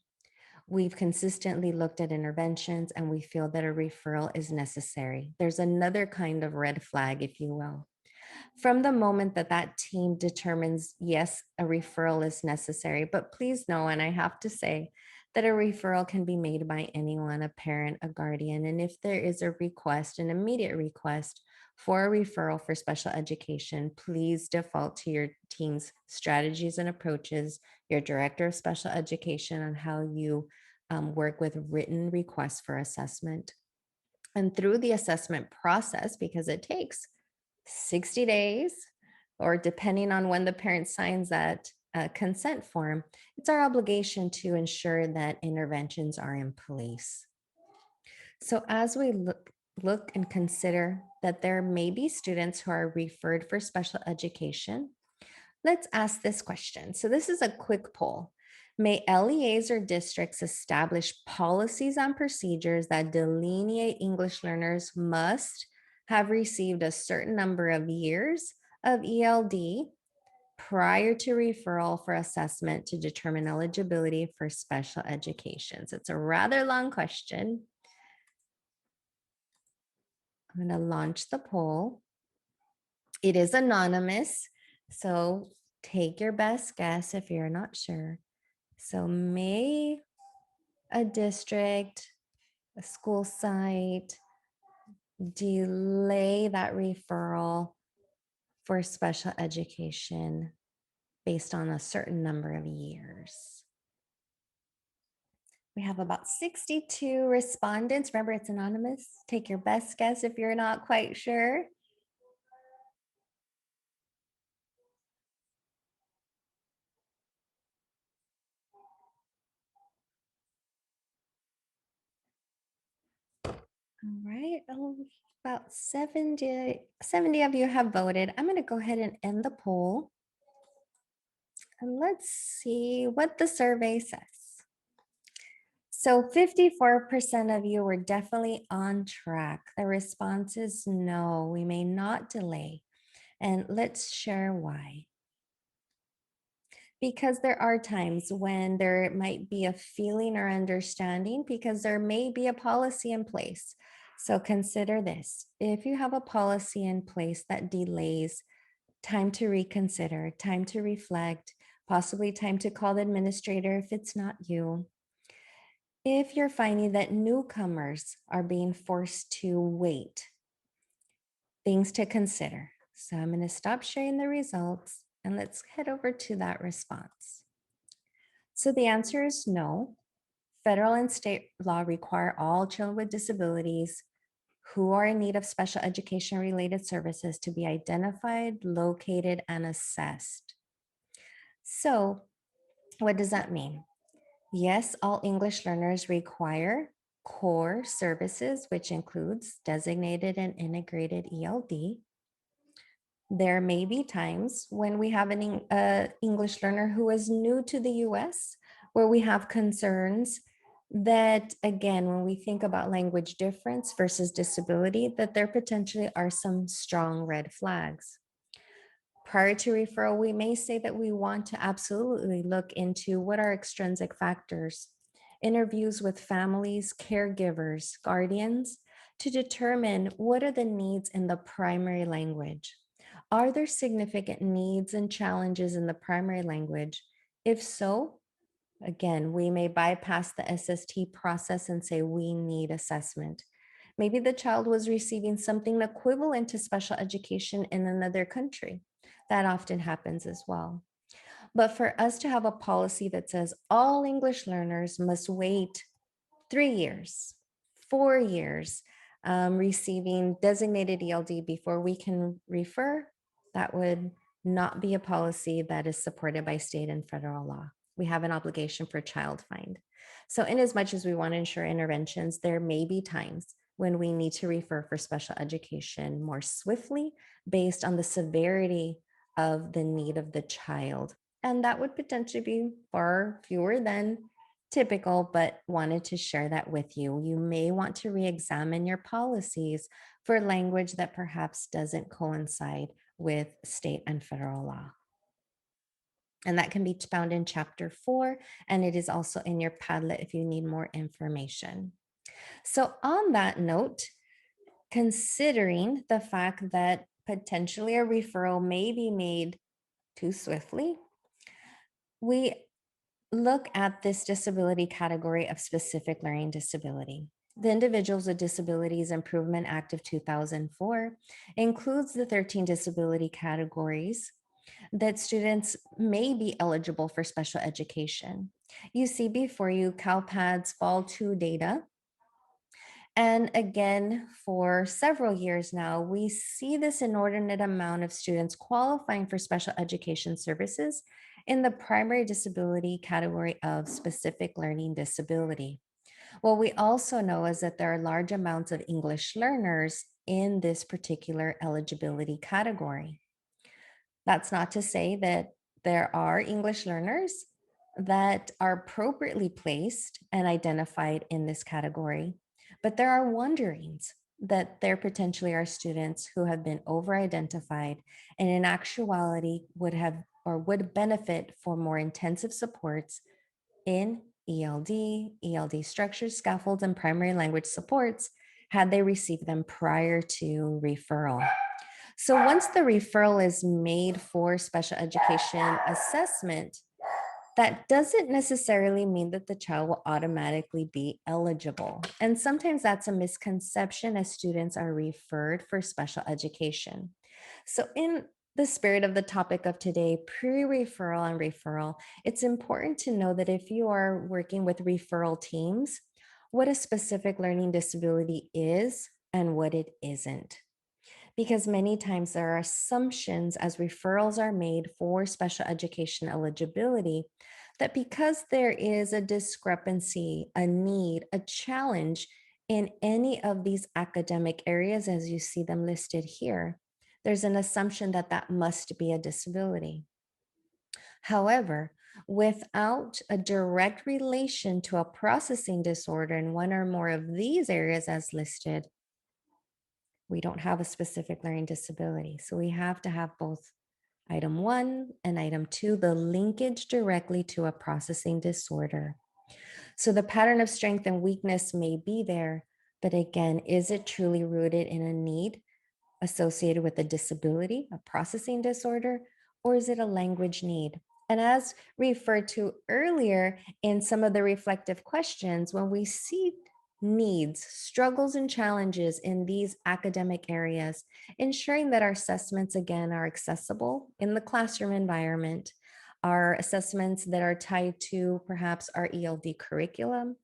We've consistently looked at interventions and we feel that a referral is necessary. There's another kind of red flag, if you will. From the moment that that team determines, yes, a referral is necessary, but please know, and I have to say, that a referral can be made by anyone, a parent, a guardian. And if there is a request, an immediate request for a referral for special education, please default to your team's strategies and approaches, your director of special education on how you work with written requests for assessment. And through the assessment process, because it takes 60 days, or depending on when the parent signs that consent form, it's our obligation to ensure that interventions are in place. So as we look and consider that there may be students who are referred for special education, let's ask this question. So this is a quick poll. May LEAs or districts establish policies and procedures that delineate English learners must have received a certain number of years of ELD prior to referral for assessment to determine eligibility for special education? So it's a rather long question. I'm going to launch the poll. It is anonymous, so take your best guess if you're not sure. So may a district, a school site delay that referral for special education based on a certain number of years? We have about 62 respondents. Remember, it's anonymous. Take your best guess if you're not quite sure. All right, about 70 of you have voted. I'm going to go ahead and end the poll. And let's see what the survey says. So 54% of you were definitely on track. The response is no, we may not delay. And let's share why. Because there are times when there might be a feeling or understanding because there may be a policy in place. So consider this. If you have a policy in place that delays, time to reconsider, time to reflect, possibly time to call the administrator if it's not you. If you're finding that newcomers are being forced to wait, things to consider. So I'm going to stop sharing the results and let's head over to that response. So the answer is no. Federal and state law require all children with disabilities who are in need of special education related services to be identified, located, and assessed. So what does that mean? Yes, all English learners require core services, which includes designated and integrated ELD. There may be times when we have an English learner who is new to the US, where we have concerns that, again, when we think about language difference versus disability, that there potentially are some strong red flags. Prior to referral, we may say that we want to absolutely look into what are extrinsic factors, interviews with families, caregivers, guardians, to determine what are the needs in the primary language. Are there significant needs and challenges in the primary language? If so, again, we may bypass the SST process and say we need assessment. Maybe the child was receiving something equivalent to special education in another country. That often happens as well. But for us to have a policy that says all English learners must wait 3 years, 4 years, receiving designated ELD before we can refer, That would not be a policy that is supported by state and federal law. We have an obligation for child find. So in as much as we want to ensure interventions, there may be times when we need to refer for special education more swiftly based on the severity of the need of the child. And that would potentially be far fewer than typical, but wanted to share that with you. You may want to re-examine your policies for language that perhaps doesn't coincide with state and federal law. And that can be found in chapter 4, and it is also in your Padlet if you need more information. So on that note, considering the fact that potentially a referral may be made too swiftly, we look at this disability category of specific learning disability. The Individuals with Disabilities Improvement Act of 2004 includes the 13 disability categories that students may be eligible for special education. You see before you CalPADS Fall 2 data. And again, for several years now, we see this inordinate amount of students qualifying for special education services in the primary disability category of specific learning disability. What we also know is that there are large amounts of English learners in this particular eligibility category. That's not to say that there are English learners that are appropriately placed and identified in this category, but there are wonderings that there potentially are students who have been over-identified and in actuality would have or would benefit for more intensive supports in ELD structures, scaffolds, and primary language supports had they received them prior to referral. So once the referral is made for special education assessment, that doesn't necessarily mean that the child will automatically be eligible. And sometimes that's a misconception as students are referred for special education. So in the spirit of the topic of today, pre-referral and referral, it's important to know that if you are working with referral teams, what a specific learning disability is and what it isn't. Because many times there are assumptions as referrals are made for special education eligibility that because there is a discrepancy, a need, a challenge in any of these academic areas, as you see them listed here, there's an assumption that that must be a disability. However, without a direct relation to a processing disorder in one or more of these areas as listed, we don't have a specific learning disability. So we have to have both item 1 and item 2, the linkage directly to a processing disorder. So the pattern of strength and weakness may be there, but again, is it truly rooted in a need associated with a disability, a processing disorder, or is it a language need? And as referred to earlier in some of the reflective questions, when we see needs, struggles, and challenges in these academic areas, ensuring that our assessments, again, are accessible in the classroom environment, our assessments that are tied to perhaps our ELD curriculum,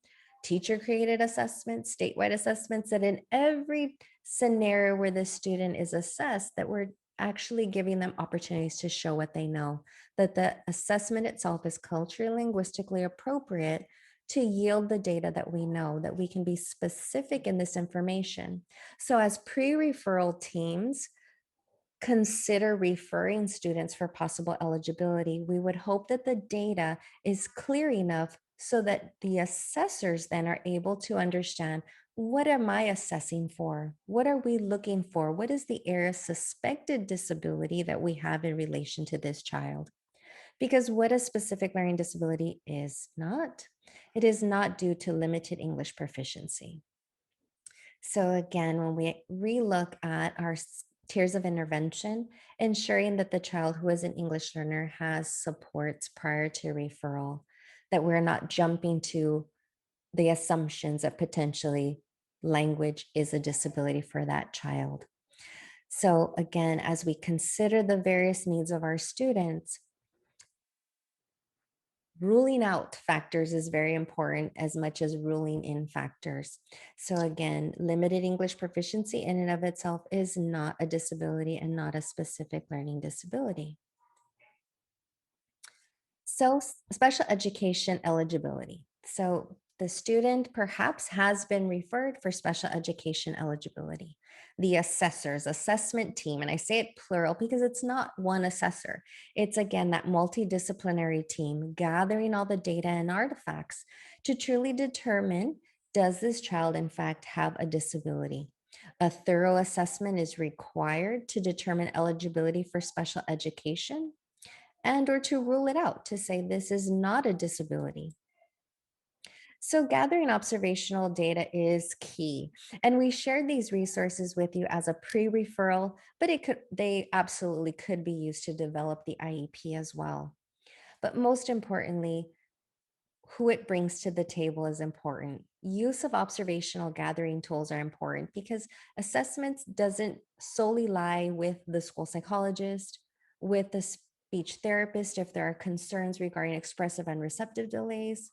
teacher-created assessments, statewide assessments, that in every scenario where the student is assessed, that we're actually giving them opportunities to show what they know, that the assessment itself is culturally, linguistically appropriate to yield the data that we know, that we can be specific in this information. So as pre-referral teams consider referring students for possible eligibility, we would hope that the data is clear enough so that the assessors then are able to understand, what am I assessing for? What are we looking for? What is the area of suspected disability that we have in relation to this child? Because what a specific learning disability is not, it is not due to limited English proficiency. So again, when we relook at our tiers of intervention, ensuring that the child who is an English learner has supports prior to referral, that we're not jumping to the assumptions that potentially language is a disability for that child. So again, as we consider the various needs of our students, ruling out factors is very important as much as ruling in factors. So again, limited English proficiency in and of itself is not a disability and not a specific learning disability. So special education eligibility. So the student perhaps has been referred for special education eligibility. The assessor's assessment team, and I say it plural because it's not one assessor. It's again that multidisciplinary team gathering all the data and artifacts to truly determine, does this child in fact have a disability? A thorough assessment is required to determine eligibility for special education and or to rule it out, to say this is not a disability. So gathering observational data is key. And we shared these resources with you as a pre-referral, but they absolutely could be used to develop the IEP as well. But most importantly, who it brings to the table is important. Use of observational gathering tools are important because assessments doesn't solely lie with the school psychologist, with the speech therapist if there are concerns regarding expressive and receptive delays,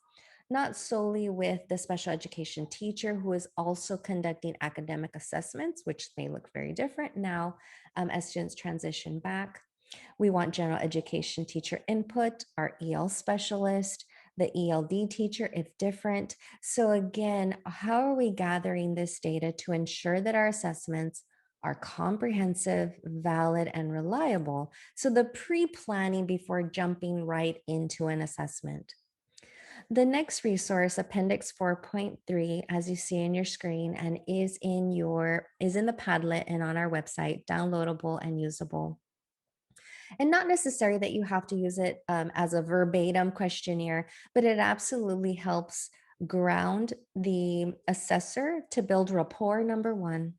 not solely with the special education teacher who is also conducting academic assessments, which may look very different now as students transition back. We want general education teacher input, our EL specialist, the ELD teacher if different. So again, how are we gathering this data to ensure that our assessments are comprehensive, valid, and reliable? So the pre-planning before jumping right into an assessment. The next resource, Appendix 4.3, as you see in your screen, and is in the Padlet and on our website, downloadable and usable. And not necessary that you have to use it as a verbatim questionnaire, but it absolutely helps ground the assessor to build rapport, number one,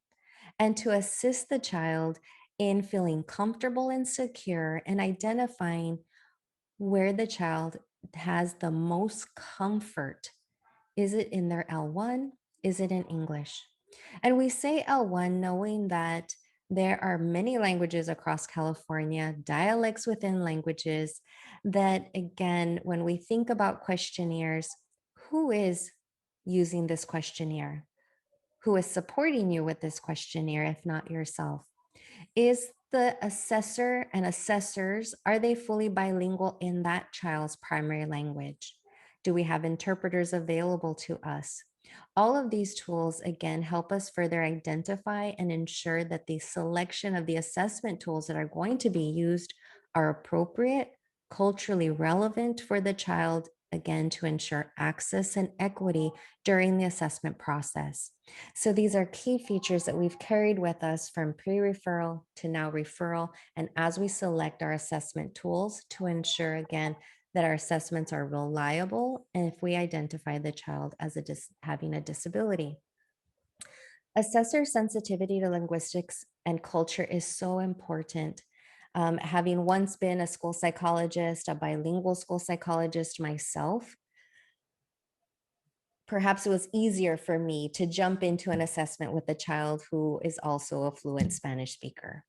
and to assist the child in feeling comfortable and secure and identifying where the child has the most comfort. Is it in their L1? Is it in English? And we say L1 knowing that there are many languages across California, dialects within languages, that again, when we think about questionnaires, who is using this questionnaire? Who is supporting you with this questionnaire, if not yourself? Is the assessor and assessors, are they fully bilingual in that child's primary language? Do we have interpreters available to us? All of these tools, again, help us further identify and ensure that the selection of the assessment tools that are going to be used are appropriate, culturally relevant for the child, again, to ensure access and equity during the assessment process. So these are key features that we've carried with us from pre-referral to now referral, and as we select our assessment tools to ensure, again, that our assessments are reliable and if we identify the child as having a disability. Assessor sensitivity to linguistics and culture is so important. Having once been a school psychologist, a bilingual school psychologist myself, perhaps it was easier for me to jump into an assessment with a child who is also a fluent Spanish speaker.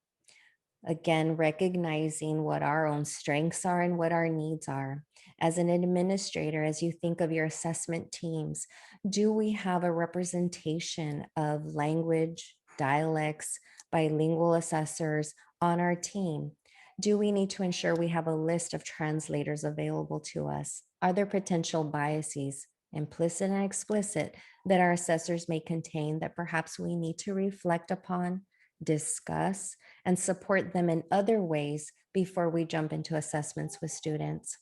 Again, recognizing what our own strengths are and what our needs are. As an administrator, as you think of your assessment teams, do we have a representation of language, dialects, bilingual assessors on our team? Do we need to ensure we have a list of translators available to us? Are there potential biases, implicit and explicit, that our assessors may contain that perhaps we need to reflect upon, discuss, and support them in other ways before we jump into assessments with students?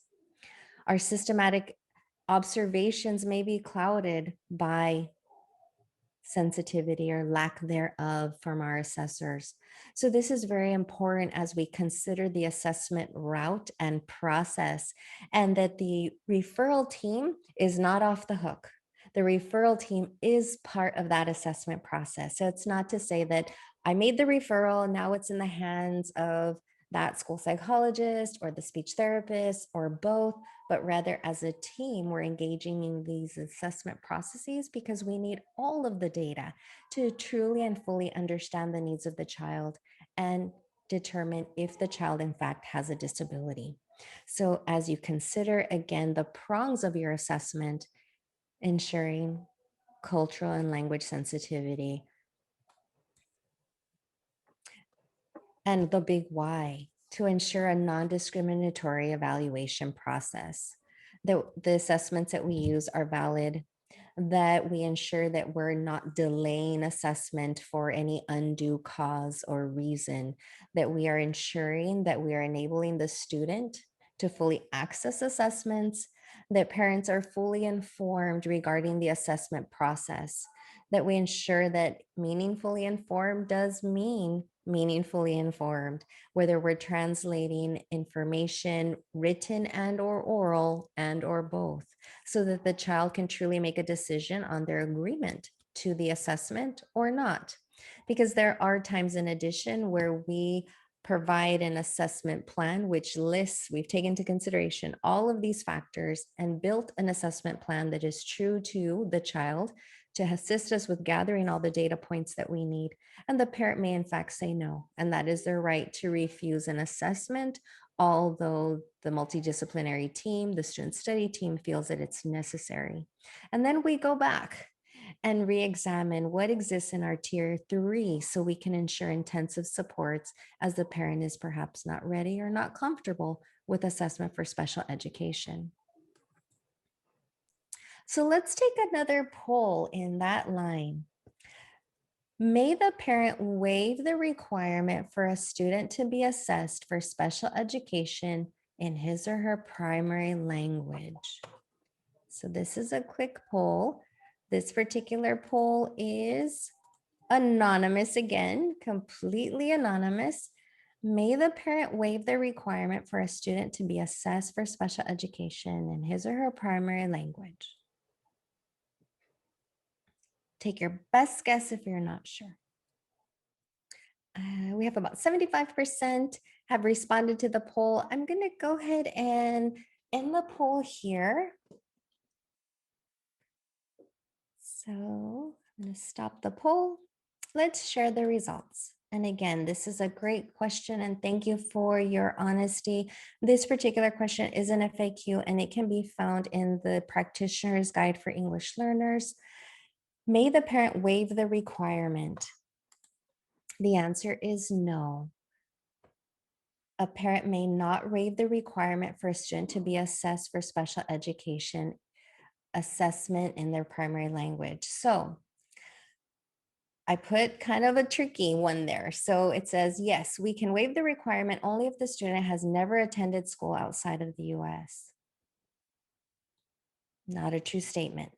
Our systematic observations may be clouded by sensitivity or lack thereof from our assessors. So this is very important as we consider the assessment route and process, and that the referral team is not off the hook. The referral team is part of that assessment process. So it's not to say that I made the referral, now it's in the hands of that school psychologist or the speech therapist or both, but rather as a team, we're engaging in these assessment processes because we need all of the data to truly and fully understand the needs of the child and determine if the child in fact has a disability. So as you consider, again, the prongs of your assessment, ensuring cultural and language sensitivity, and the big why, to ensure a non-discriminatory evaluation process, that the assessments that we use are valid, that we ensure that we're not delaying assessment for any undue cause or reason, that we are ensuring that we are enabling the student to fully access assessments, that parents are fully informed regarding the assessment process, that we ensure that meaningfully informed does mean meaningfully informed, whether we're translating information written and or oral and or both, so that the child can truly make a decision on their agreement to the assessment or not. Because there are times in addition where we provide an assessment plan which lists, we've taken into consideration all of these factors and built an assessment plan that is true to the child to assist us with gathering all the data points that we need. And the parent may in fact say no, and that is their right to refuse an assessment, although the multidisciplinary team, the student study team, feels that it's necessary. And then we go back and re-examine what exists in our tier 3 so we can ensure intensive supports as the parent is perhaps not ready or not comfortable with assessment for special education. So let's take another poll in that line. May the parent waive the requirement for a student to be assessed for special education in his or her primary language? So this is a quick poll. This particular poll is anonymous again, completely anonymous. May the parent waive the requirement for a student to be assessed for special education in his or her primary language? Take your best guess if you're not sure. We have about 75% have responded to the poll. I'm going to go ahead and end the poll here. So I'm going to stop the poll. Let's share the results. And again, this is a great question, and thank you for your honesty. This particular question is an FAQ, and it can be found in the Practitioner's Guide for English Learners. May the parent waive the requirement? The answer is no. A parent may not waive the requirement for a student to be assessed for special education assessment in their primary language. So I put kind of a tricky one there. So it says, yes, we can waive the requirement only if the student has never attended school outside of the US. Not a true statement.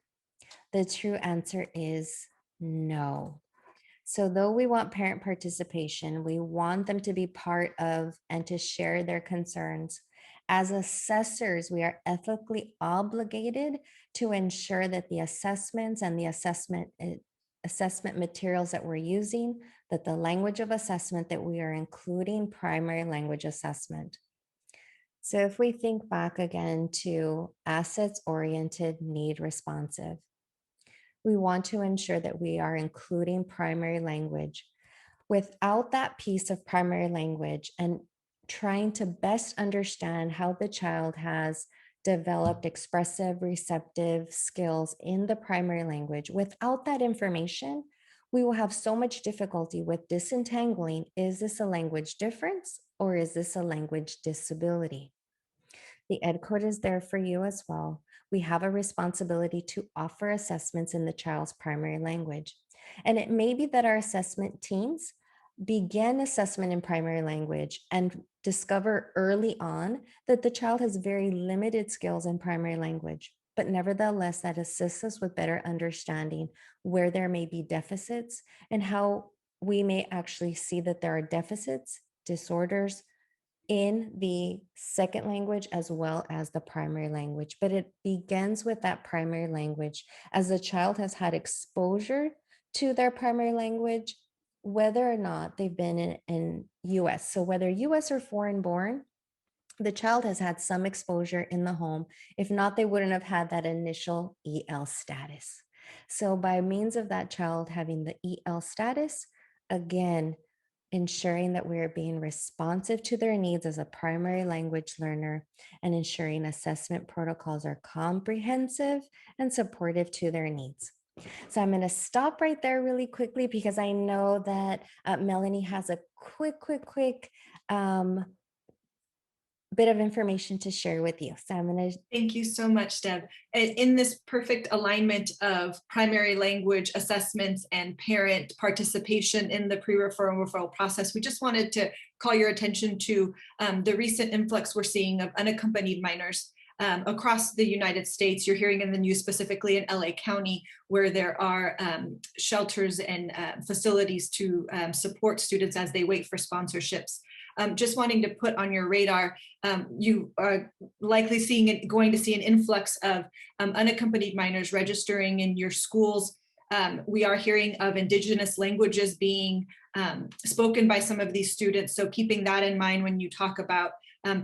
The true answer is no. So though we want parent participation, we want them to be part of and to share their concerns. As assessors, we are ethically obligated to ensure that the assessments and the assessment materials that we're using, that the language of assessment that we are including primary language assessment. So if we think back again to assets-oriented, need-responsive, we want to ensure that we are including primary language. Without that piece of primary language and trying to best understand how the child has developed expressive, receptive skills in the primary language, without that information, we will have so much difficulty with disentangling, is this a language difference or is this a language disability? The Ed code is there for you as well. We have a responsibility to offer assessments in the child's primary language. And it may be that our assessment teams begin assessment in primary language and discover early on that the child has very limited skills in primary language, but nevertheless, that assists us with better understanding where there may be deficits and how we may actually see that there are deficits, disorders, in the second language as well as the primary language. But it begins with that primary language. As the child has had exposure to their primary language, whether or not they've been in US. So whether US or foreign born, the child has had some exposure in the home. If not, they wouldn't have had that initial EL status. So by means of that child having the EL status, again, ensuring that we're being responsive to their needs as a primary language learner, and ensuring assessment protocols are comprehensive and supportive to their needs. So I'm going to stop right there really quickly because I know that Melanie has a quick bit of information to share with you. So I'm going to Thank you so much, Deb. In this perfect alignment of primary language assessments and parent participation in the pre-referral referral process, we just wanted to call your attention to the recent influx we're seeing of unaccompanied minors across the United States. You're hearing in the news specifically in LA County, where there are shelters and facilities to support students as they wait for sponsorships. Just wanting to put on your radar, you are likely going to see an influx of unaccompanied minors registering in your schools. We are hearing of Indigenous languages being spoken by some of these students, so keeping that in mind when you talk about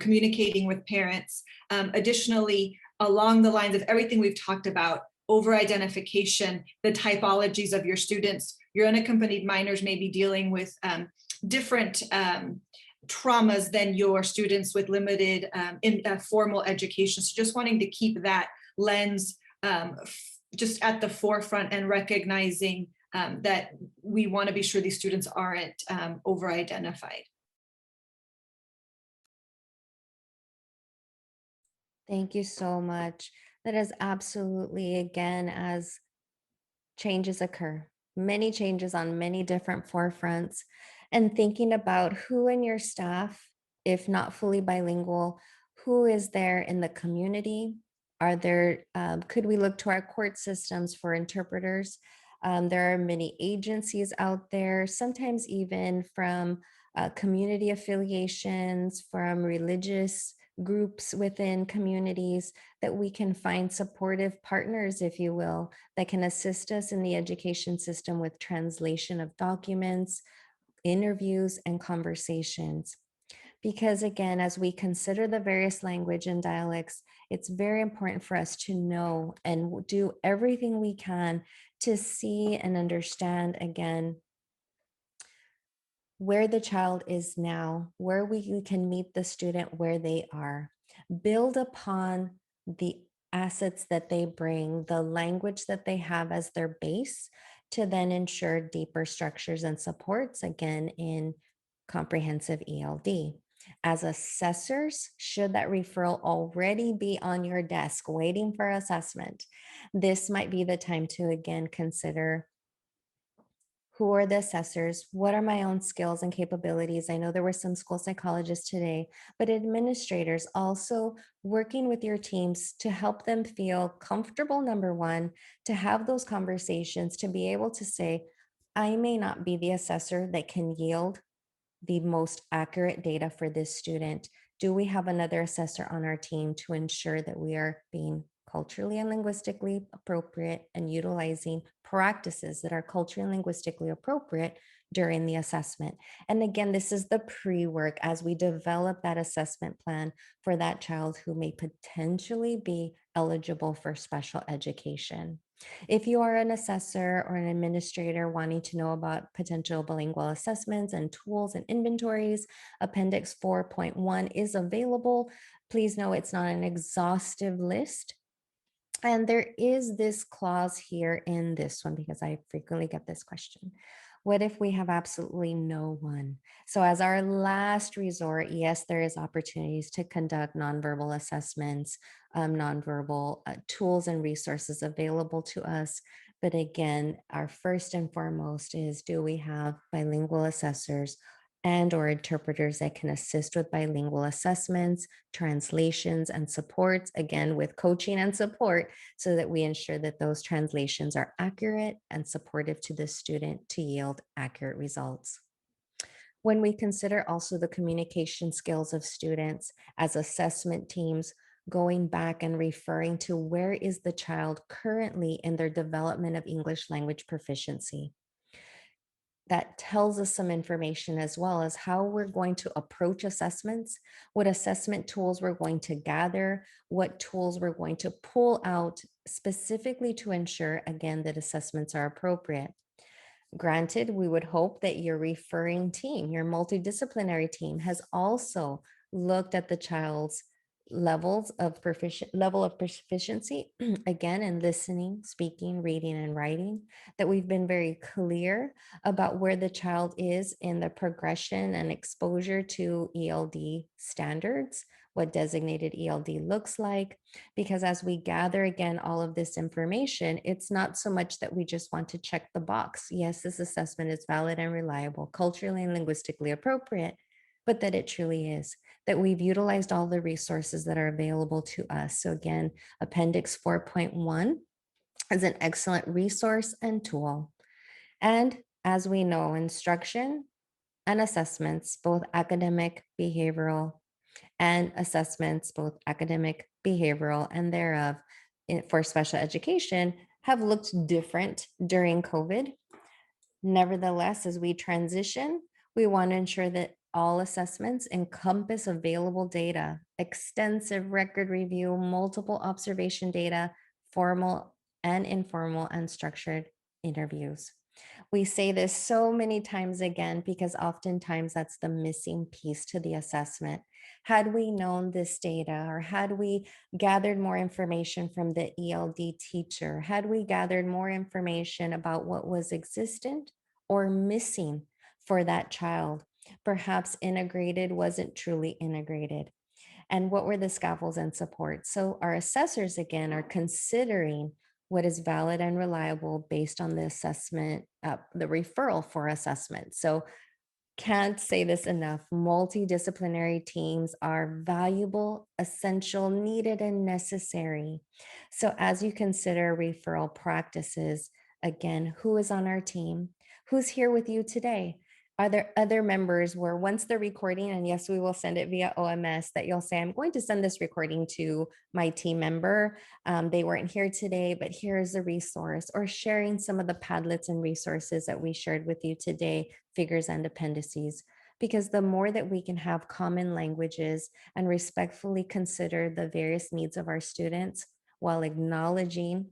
communicating with parents. Additionally, along the lines of everything we've talked about, over-identification, the typologies of your students, your unaccompanied minors may be dealing with different traumas than your students with limited formal education. So just wanting to keep that lens just at the forefront and recognizing that we want to be sure these students aren't over-identified. Thank you so much. That is absolutely, again, as changes occur, many changes on many different forefronts, and thinking about who in your staff, if not fully bilingual, who is there in the community? Are there, could we look to our court systems for interpreters? There are many agencies out there, sometimes even from community affiliations, from religious groups within communities, that we can find supportive partners, if you will, that can assist us in the education system with translation of documents, interviews, and conversations. Because again, as we consider the various language and dialects, it's very important for us to know and do everything we can to see and understand, again, where the child is now, where we can meet the student where they are, build upon the assets that they bring, the language that they have as their base, to then ensure deeper structures and supports, again, in comprehensive ELD. As assessors, should that referral already be on your desk waiting for assessment, this might be the time to, again, consider who are the assessors? What are my own skills and capabilities? I know there were some school psychologists today, but administrators also working with your teams to help them feel comfortable, number one, to have those conversations, to be able to say, I may not be the assessor that can yield the most accurate data for this student. Do we have another assessor on our team to ensure that we are being culturally and linguistically appropriate and utilizing practices that are culturally and linguistically appropriate during the assessment? And again, this is the pre-work as we develop that assessment plan for that child who may potentially be eligible for special education. If you are an assessor or an administrator wanting to know about potential bilingual assessments and tools and inventories, Appendix 4.1 is available. Please know it's not an exhaustive list. And there is this clause here in this one, because I frequently get this question. What if we have absolutely no one? So as our last resort, yes, there is opportunities to conduct nonverbal assessments, nonverbal tools and resources available to us. But again, our first and foremost is, do we have bilingual assessors and or interpreters that can assist with bilingual assessments, translations, and supports, again, with coaching and support, so that we ensure that those translations are accurate and supportive to the student to yield accurate results. When we consider also the communication skills of students as assessment teams, going back and referring to where is the child currently in their development of English language proficiency, that tells us some information as well as how we're going to approach assessments, what assessment tools we're going to gather, what tools we're going to pull out specifically to ensure, again, that assessments are appropriate. Granted, we would hope that your referring team, your multidisciplinary team, has also looked at the child's level of proficiency, again, in listening, speaking, reading, and writing, that we've been very clear about where the child is in the progression and exposure to ELD standards, what designated ELD looks like, because as we gather again all of this information, it's not so much that we just want to check the box. Yes, this assessment is valid and reliable, culturally and linguistically appropriate, but that it truly is, that we've utilized all the resources that are available to us. So again, Appendix 4.1 is an excellent resource and tool. And as we know, instruction and assessments, both academic, behavioral, and assessments, both academic, behavioral, and thereof for special education have looked different during COVID. Nevertheless, as we transition, we want to ensure that all assessments encompass available data, extensive record review, multiple observation data, formal and informal and structured interviews. We say this so many times again because oftentimes that's the missing piece to the assessment. Had we known this data, or had we gathered more information from the ELD teacher, had we gathered more information about what was existent or missing for that child, perhaps integrated wasn't truly integrated. And what were the scaffolds and supports? So our assessors, again, are considering what is valid and reliable based on the assessment, the referral for assessment. So can't say this enough. Multidisciplinary teams are valuable, essential, needed, and necessary. So as you consider referral practices, again, who is on our team? Who's here with you today? Are there other members where once they're recording, and yes, we will send it via OMS, that you'll say, I'm going to send this recording to my team member. They weren't here today, but here's the resource, or sharing some of the Padlets and resources that we shared with you today, figures and appendices, because the more that we can have common languages and respectfully consider the various needs of our students while acknowledging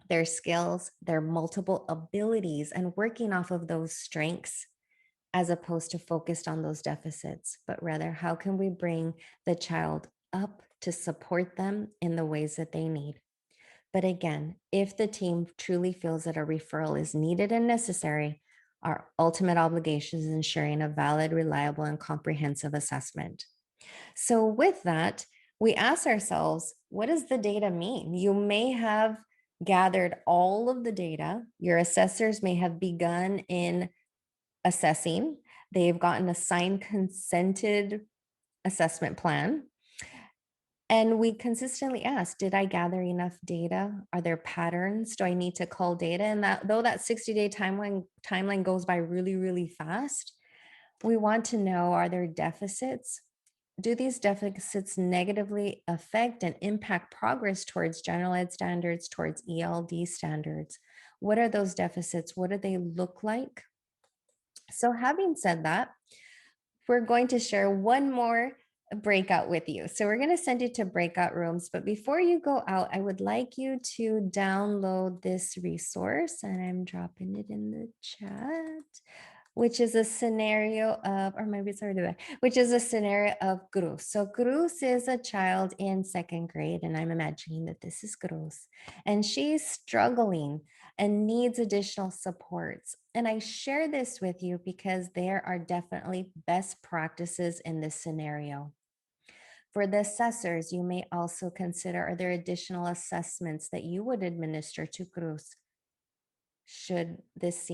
their skills, their multiple abilities, and working off of those strengths, as opposed to focused on those deficits, but rather how can we bring the child up to support them in the ways that they need. But again, if the team truly feels that a referral is needed and necessary, our ultimate obligation is ensuring a valid, reliable, and comprehensive assessment. So with that, we ask ourselves, what does the data mean? You may have gathered all of the data. Your assessors may have begun in assessing. They've gotten a signed consented assessment plan. And we consistently ask, did I gather enough data? Are there patterns? Do I need to cull data? And that, though that 60-day timeline goes by really, really fast, we want to know, are there deficits? Do these deficits negatively affect and impact progress towards general ed standards, towards ELD standards? What are those deficits? What do they look like? So having said that, we're going to share one more breakout with you. So we're going to send you to breakout rooms, but before you go out, I would like you to download this resource, and I'm dropping it in the chat, which is a scenario of, or maybe it's already there, which is a scenario of Cruz. So Cruz is a child in second grade, and I'm imagining that this is Cruz, and she's struggling and needs additional supports. And I share this with you because there are definitely best practices in this scenario. For the assessors, you may also consider, are there additional assessments that you would administer to Cruz? Should this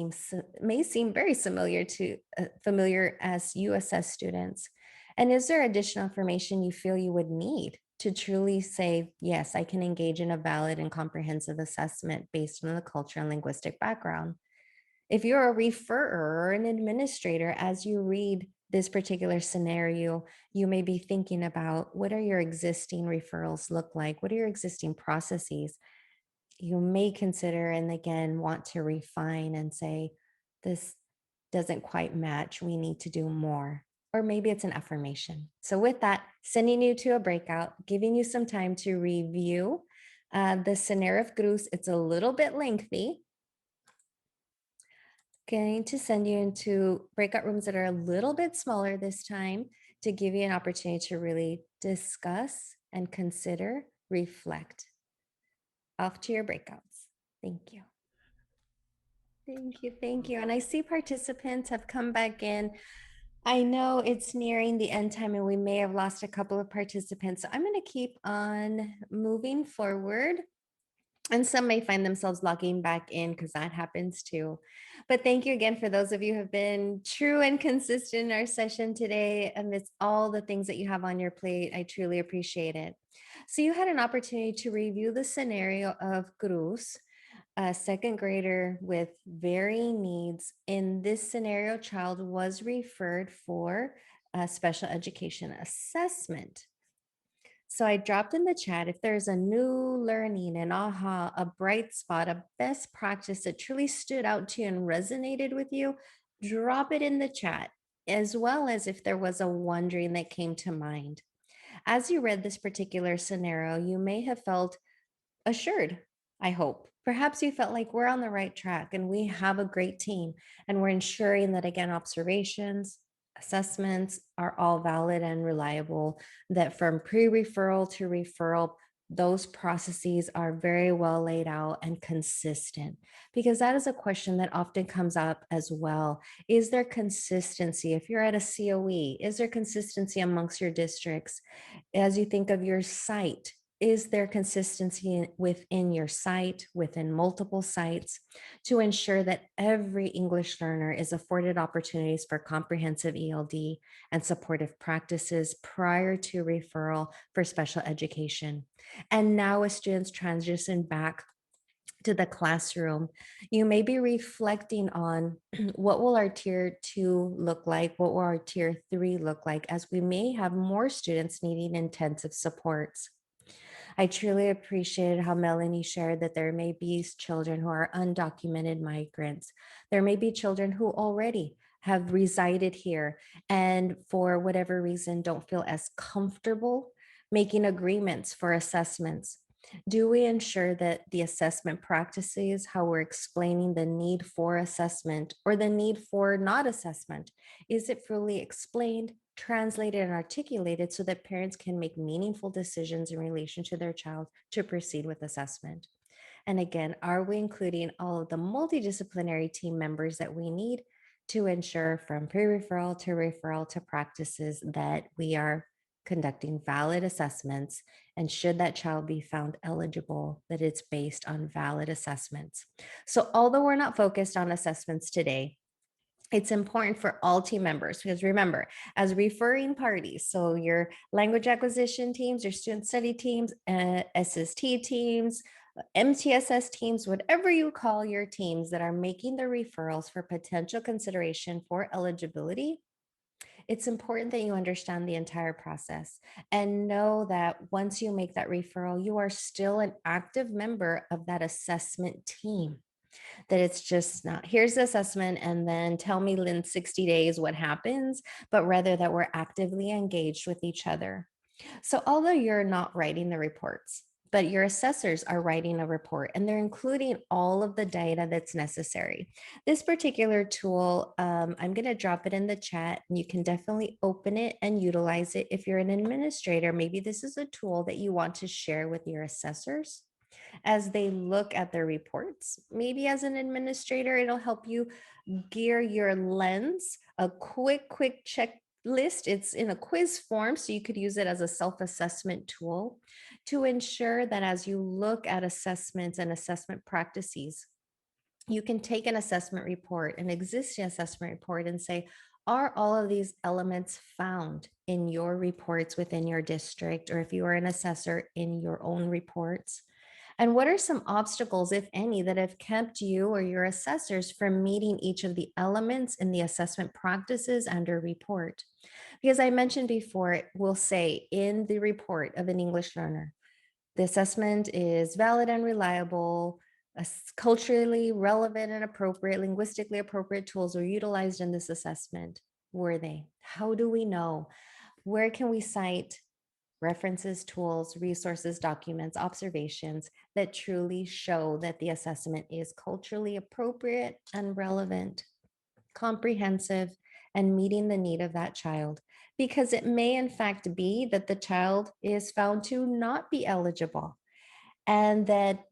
may seem very familiar as you assess students? And is there additional information you feel you would need to truly say, yes, I can engage in a valid and comprehensive assessment based on the cultural and linguistic background? If you're a referrer or an administrator, as you read this particular scenario, you may be thinking about, what are your existing referrals look like? What are your existing processes? You may consider, and again, want to refine and say, this doesn't quite match. We need to do more. Or maybe it's an affirmation. So with that, sending you to a breakout, giving you some time to review the scenario of Cruz. It's a little bit lengthy. going to send you into breakout rooms that are a little bit smaller this time to give you an opportunity to really discuss and consider, reflect. Off to your breakouts. Thank you. Thank you, thank you. And I see participants have come back in. I know it's nearing the end time and we may have lost a couple of participants. So I'm going to keep on moving forward. And some may find themselves logging back in because that happens too. But thank you again for those of you who have been true and consistent in our session today amidst all the things that you have on your plate. I truly appreciate it. So you had an opportunity to review the scenario of Cruz, a second grader with varying needs. In this scenario, child was referred for a special education assessment. So I dropped in the chat, if there's a new learning, an aha, a bright spot, a best practice that truly stood out to you and resonated with you, drop it in the chat, as well as if there was a wondering that came to mind. As you read this particular scenario, you may have felt assured, I hope. Perhaps you felt like we're on the right track and we have a great team and we're ensuring that, again, observations, assessments are all valid and reliable, that from pre-referral to referral, those processes are very well laid out and consistent, because that is a question that often comes up as well. Is there consistency? If you're at a COE, is there consistency amongst your districts? As you think of your site, is there consistency within your site, within multiple sites, to ensure that every English learner is afforded opportunities for comprehensive ELD and supportive practices prior to referral for special education? And now as students transition back to the classroom, you may be reflecting on what will our tier 2 look like, what will our tier 3 look like, as we may have more students needing intensive supports. I truly appreciated how Melanie shared that there may be children who are undocumented migrants. There may be children who already have resided here and for whatever reason don't feel as comfortable making agreements for assessments. Do we ensure that the assessment practices, how we're explaining the need for assessment or the need for not assessment, is it fully explained, translated, and articulated so that parents can make meaningful decisions in relation to their child to proceed with assessment? And again, are we including all of the multidisciplinary team members that we need to ensure from pre-referral to referral to practices that we are conducting valid assessments, and should that child be found eligible, that it's based on valid assessments? So although we're not focused on assessments today, it's important for all team members, because remember, as referring parties, so your language acquisition teams, your student study teams, SST teams, MTSS teams, whatever you call your teams that are making the referrals for potential consideration for eligibility, it's important that you understand the entire process and know that once you make that referral, you are still an active member of that assessment team. That it's just not, here's the assessment and then tell me in 60 days what happens, but rather that we're actively engaged with each other. So although you're not writing the reports, but your assessors are writing a report and they're including all of the data that's necessary. This particular tool, I'm going to drop it in the chat, and you can definitely open it and utilize it. If you're an administrator, maybe this is a tool that you want to share with your assessors as they look at their reports. Maybe as an administrator, it'll help you gear your lens, a quick checklist. It's in a quiz form, so you could use it as a self-assessment tool to ensure that as you look at assessments and assessment practices, you can take an assessment report, an existing assessment report, and say, are all of these elements found in your reports within your district, or if you are an assessor, in your own reports? And what are some obstacles, if any, that have kept you or your assessors from meeting each of the elements in the assessment practices under report? Because I mentioned before, it will say in the report of an English learner, the assessment is valid and reliable, culturally relevant and appropriate, linguistically appropriate tools are utilized in this assessment. Were they? How do we know? Where can we cite references, tools, resources, documents, observations that truly show that the assessment is culturally appropriate and relevant? comprehensive, and meeting the need of that child. Because it may in fact be that the child is found to not be eligible and that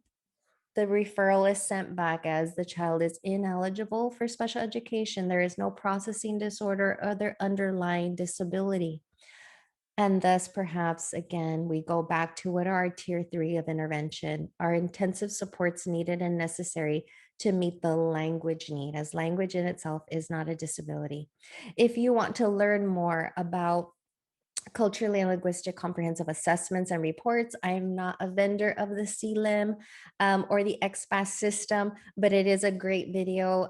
the referral is sent back as the child is ineligible for special education. There is no processing disorder or other underlying disability. And thus, perhaps, again, we go back to what are our tier 3 of intervention, our intensive supports needed and necessary to meet the language need, as language in itself is not a disability. If you want to learn more about culturally and linguistic comprehensive assessments and reports, I'm not a vendor of the CLIM or the XPAS system, but it is a great video.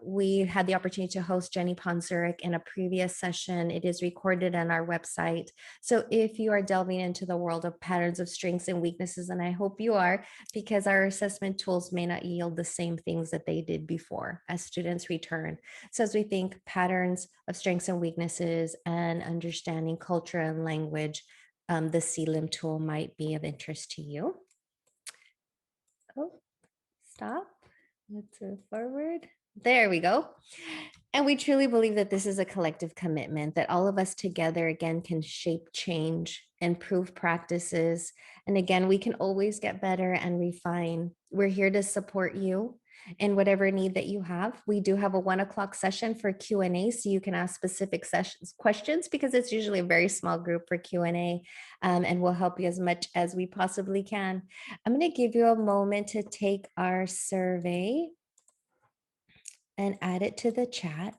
We had the opportunity to host Jenny Ponzurek in a previous session. It is recorded on our website. So if you are delving into the world of patterns of strengths and weaknesses, and I hope you are, because our assessment tools may not yield the same things that they did before as students return. So as we think patterns of strengths and weaknesses and understanding culture and language, the CLIM tool might be of interest to you. Oh, stop. Let's move forward. There we go. And we truly believe that this is a collective commitment, that all of us together, again, can shape change, improve practices. And again, we can always get better and refine. We're here to support you in whatever need that you have. We do have a 1 o'clock session for Q&A, so you can ask specific questions, because it's usually a very small group for Q&A, and we'll help you as much as we possibly can. I'm going to give you a moment to take our survey and add it to the chat,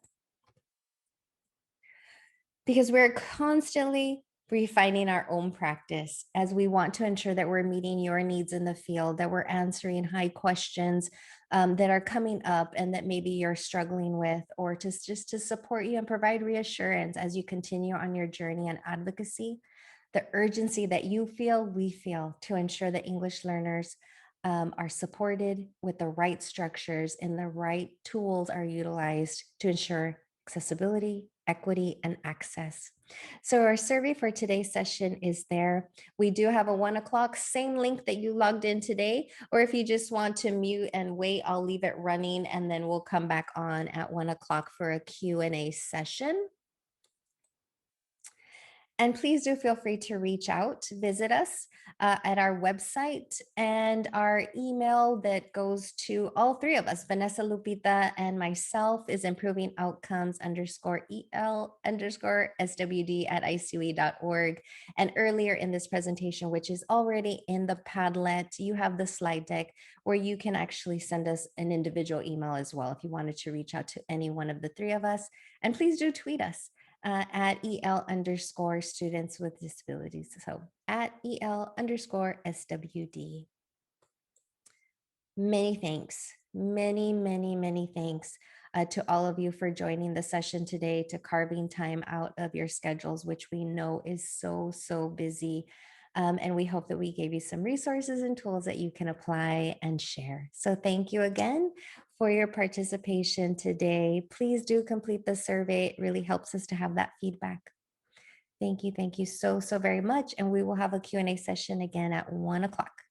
because we're constantly refining our own practice as we want to ensure that we're meeting your needs in the field, that we're answering high questions that are coming up and that maybe you're struggling with, or just to support you and provide reassurance as you continue on your journey and advocacy. The urgency that you feel, we feel, to ensure that English learners are supported with the right structures and the right tools are utilized to ensure accessibility, equity, and access. So our survey for today's session is there. We do have a 1 o'clock, same link that you logged in today, or if you just want to mute and wait, I'll leave it running and then we'll come back on at 1 o'clock for a Q&A session. And please do feel free to reach out, visit us at our website, and our email that goes to all three of us, Vanessa, Lupita, and myself, is improving-outcomes_EL_SWD@ICUE.org. And earlier in this presentation, which is already in the Padlet, you have the slide deck where you can actually send us an individual email as well if you wanted to reach out to any one of the three of us. And please do tweet us at EL_students with disabilities. So at EL_SWD. Many thanks, many thanks to all of you for joining the session today, to carving time out of your schedules, which we know is so busy. And we hope that we gave you some resources and tools that you can apply and share. So thank you again for your participation today. Please do complete the survey. It really helps us to have that feedback. Thank you so very much. And we will have a Q&A session again at 1 o'clock.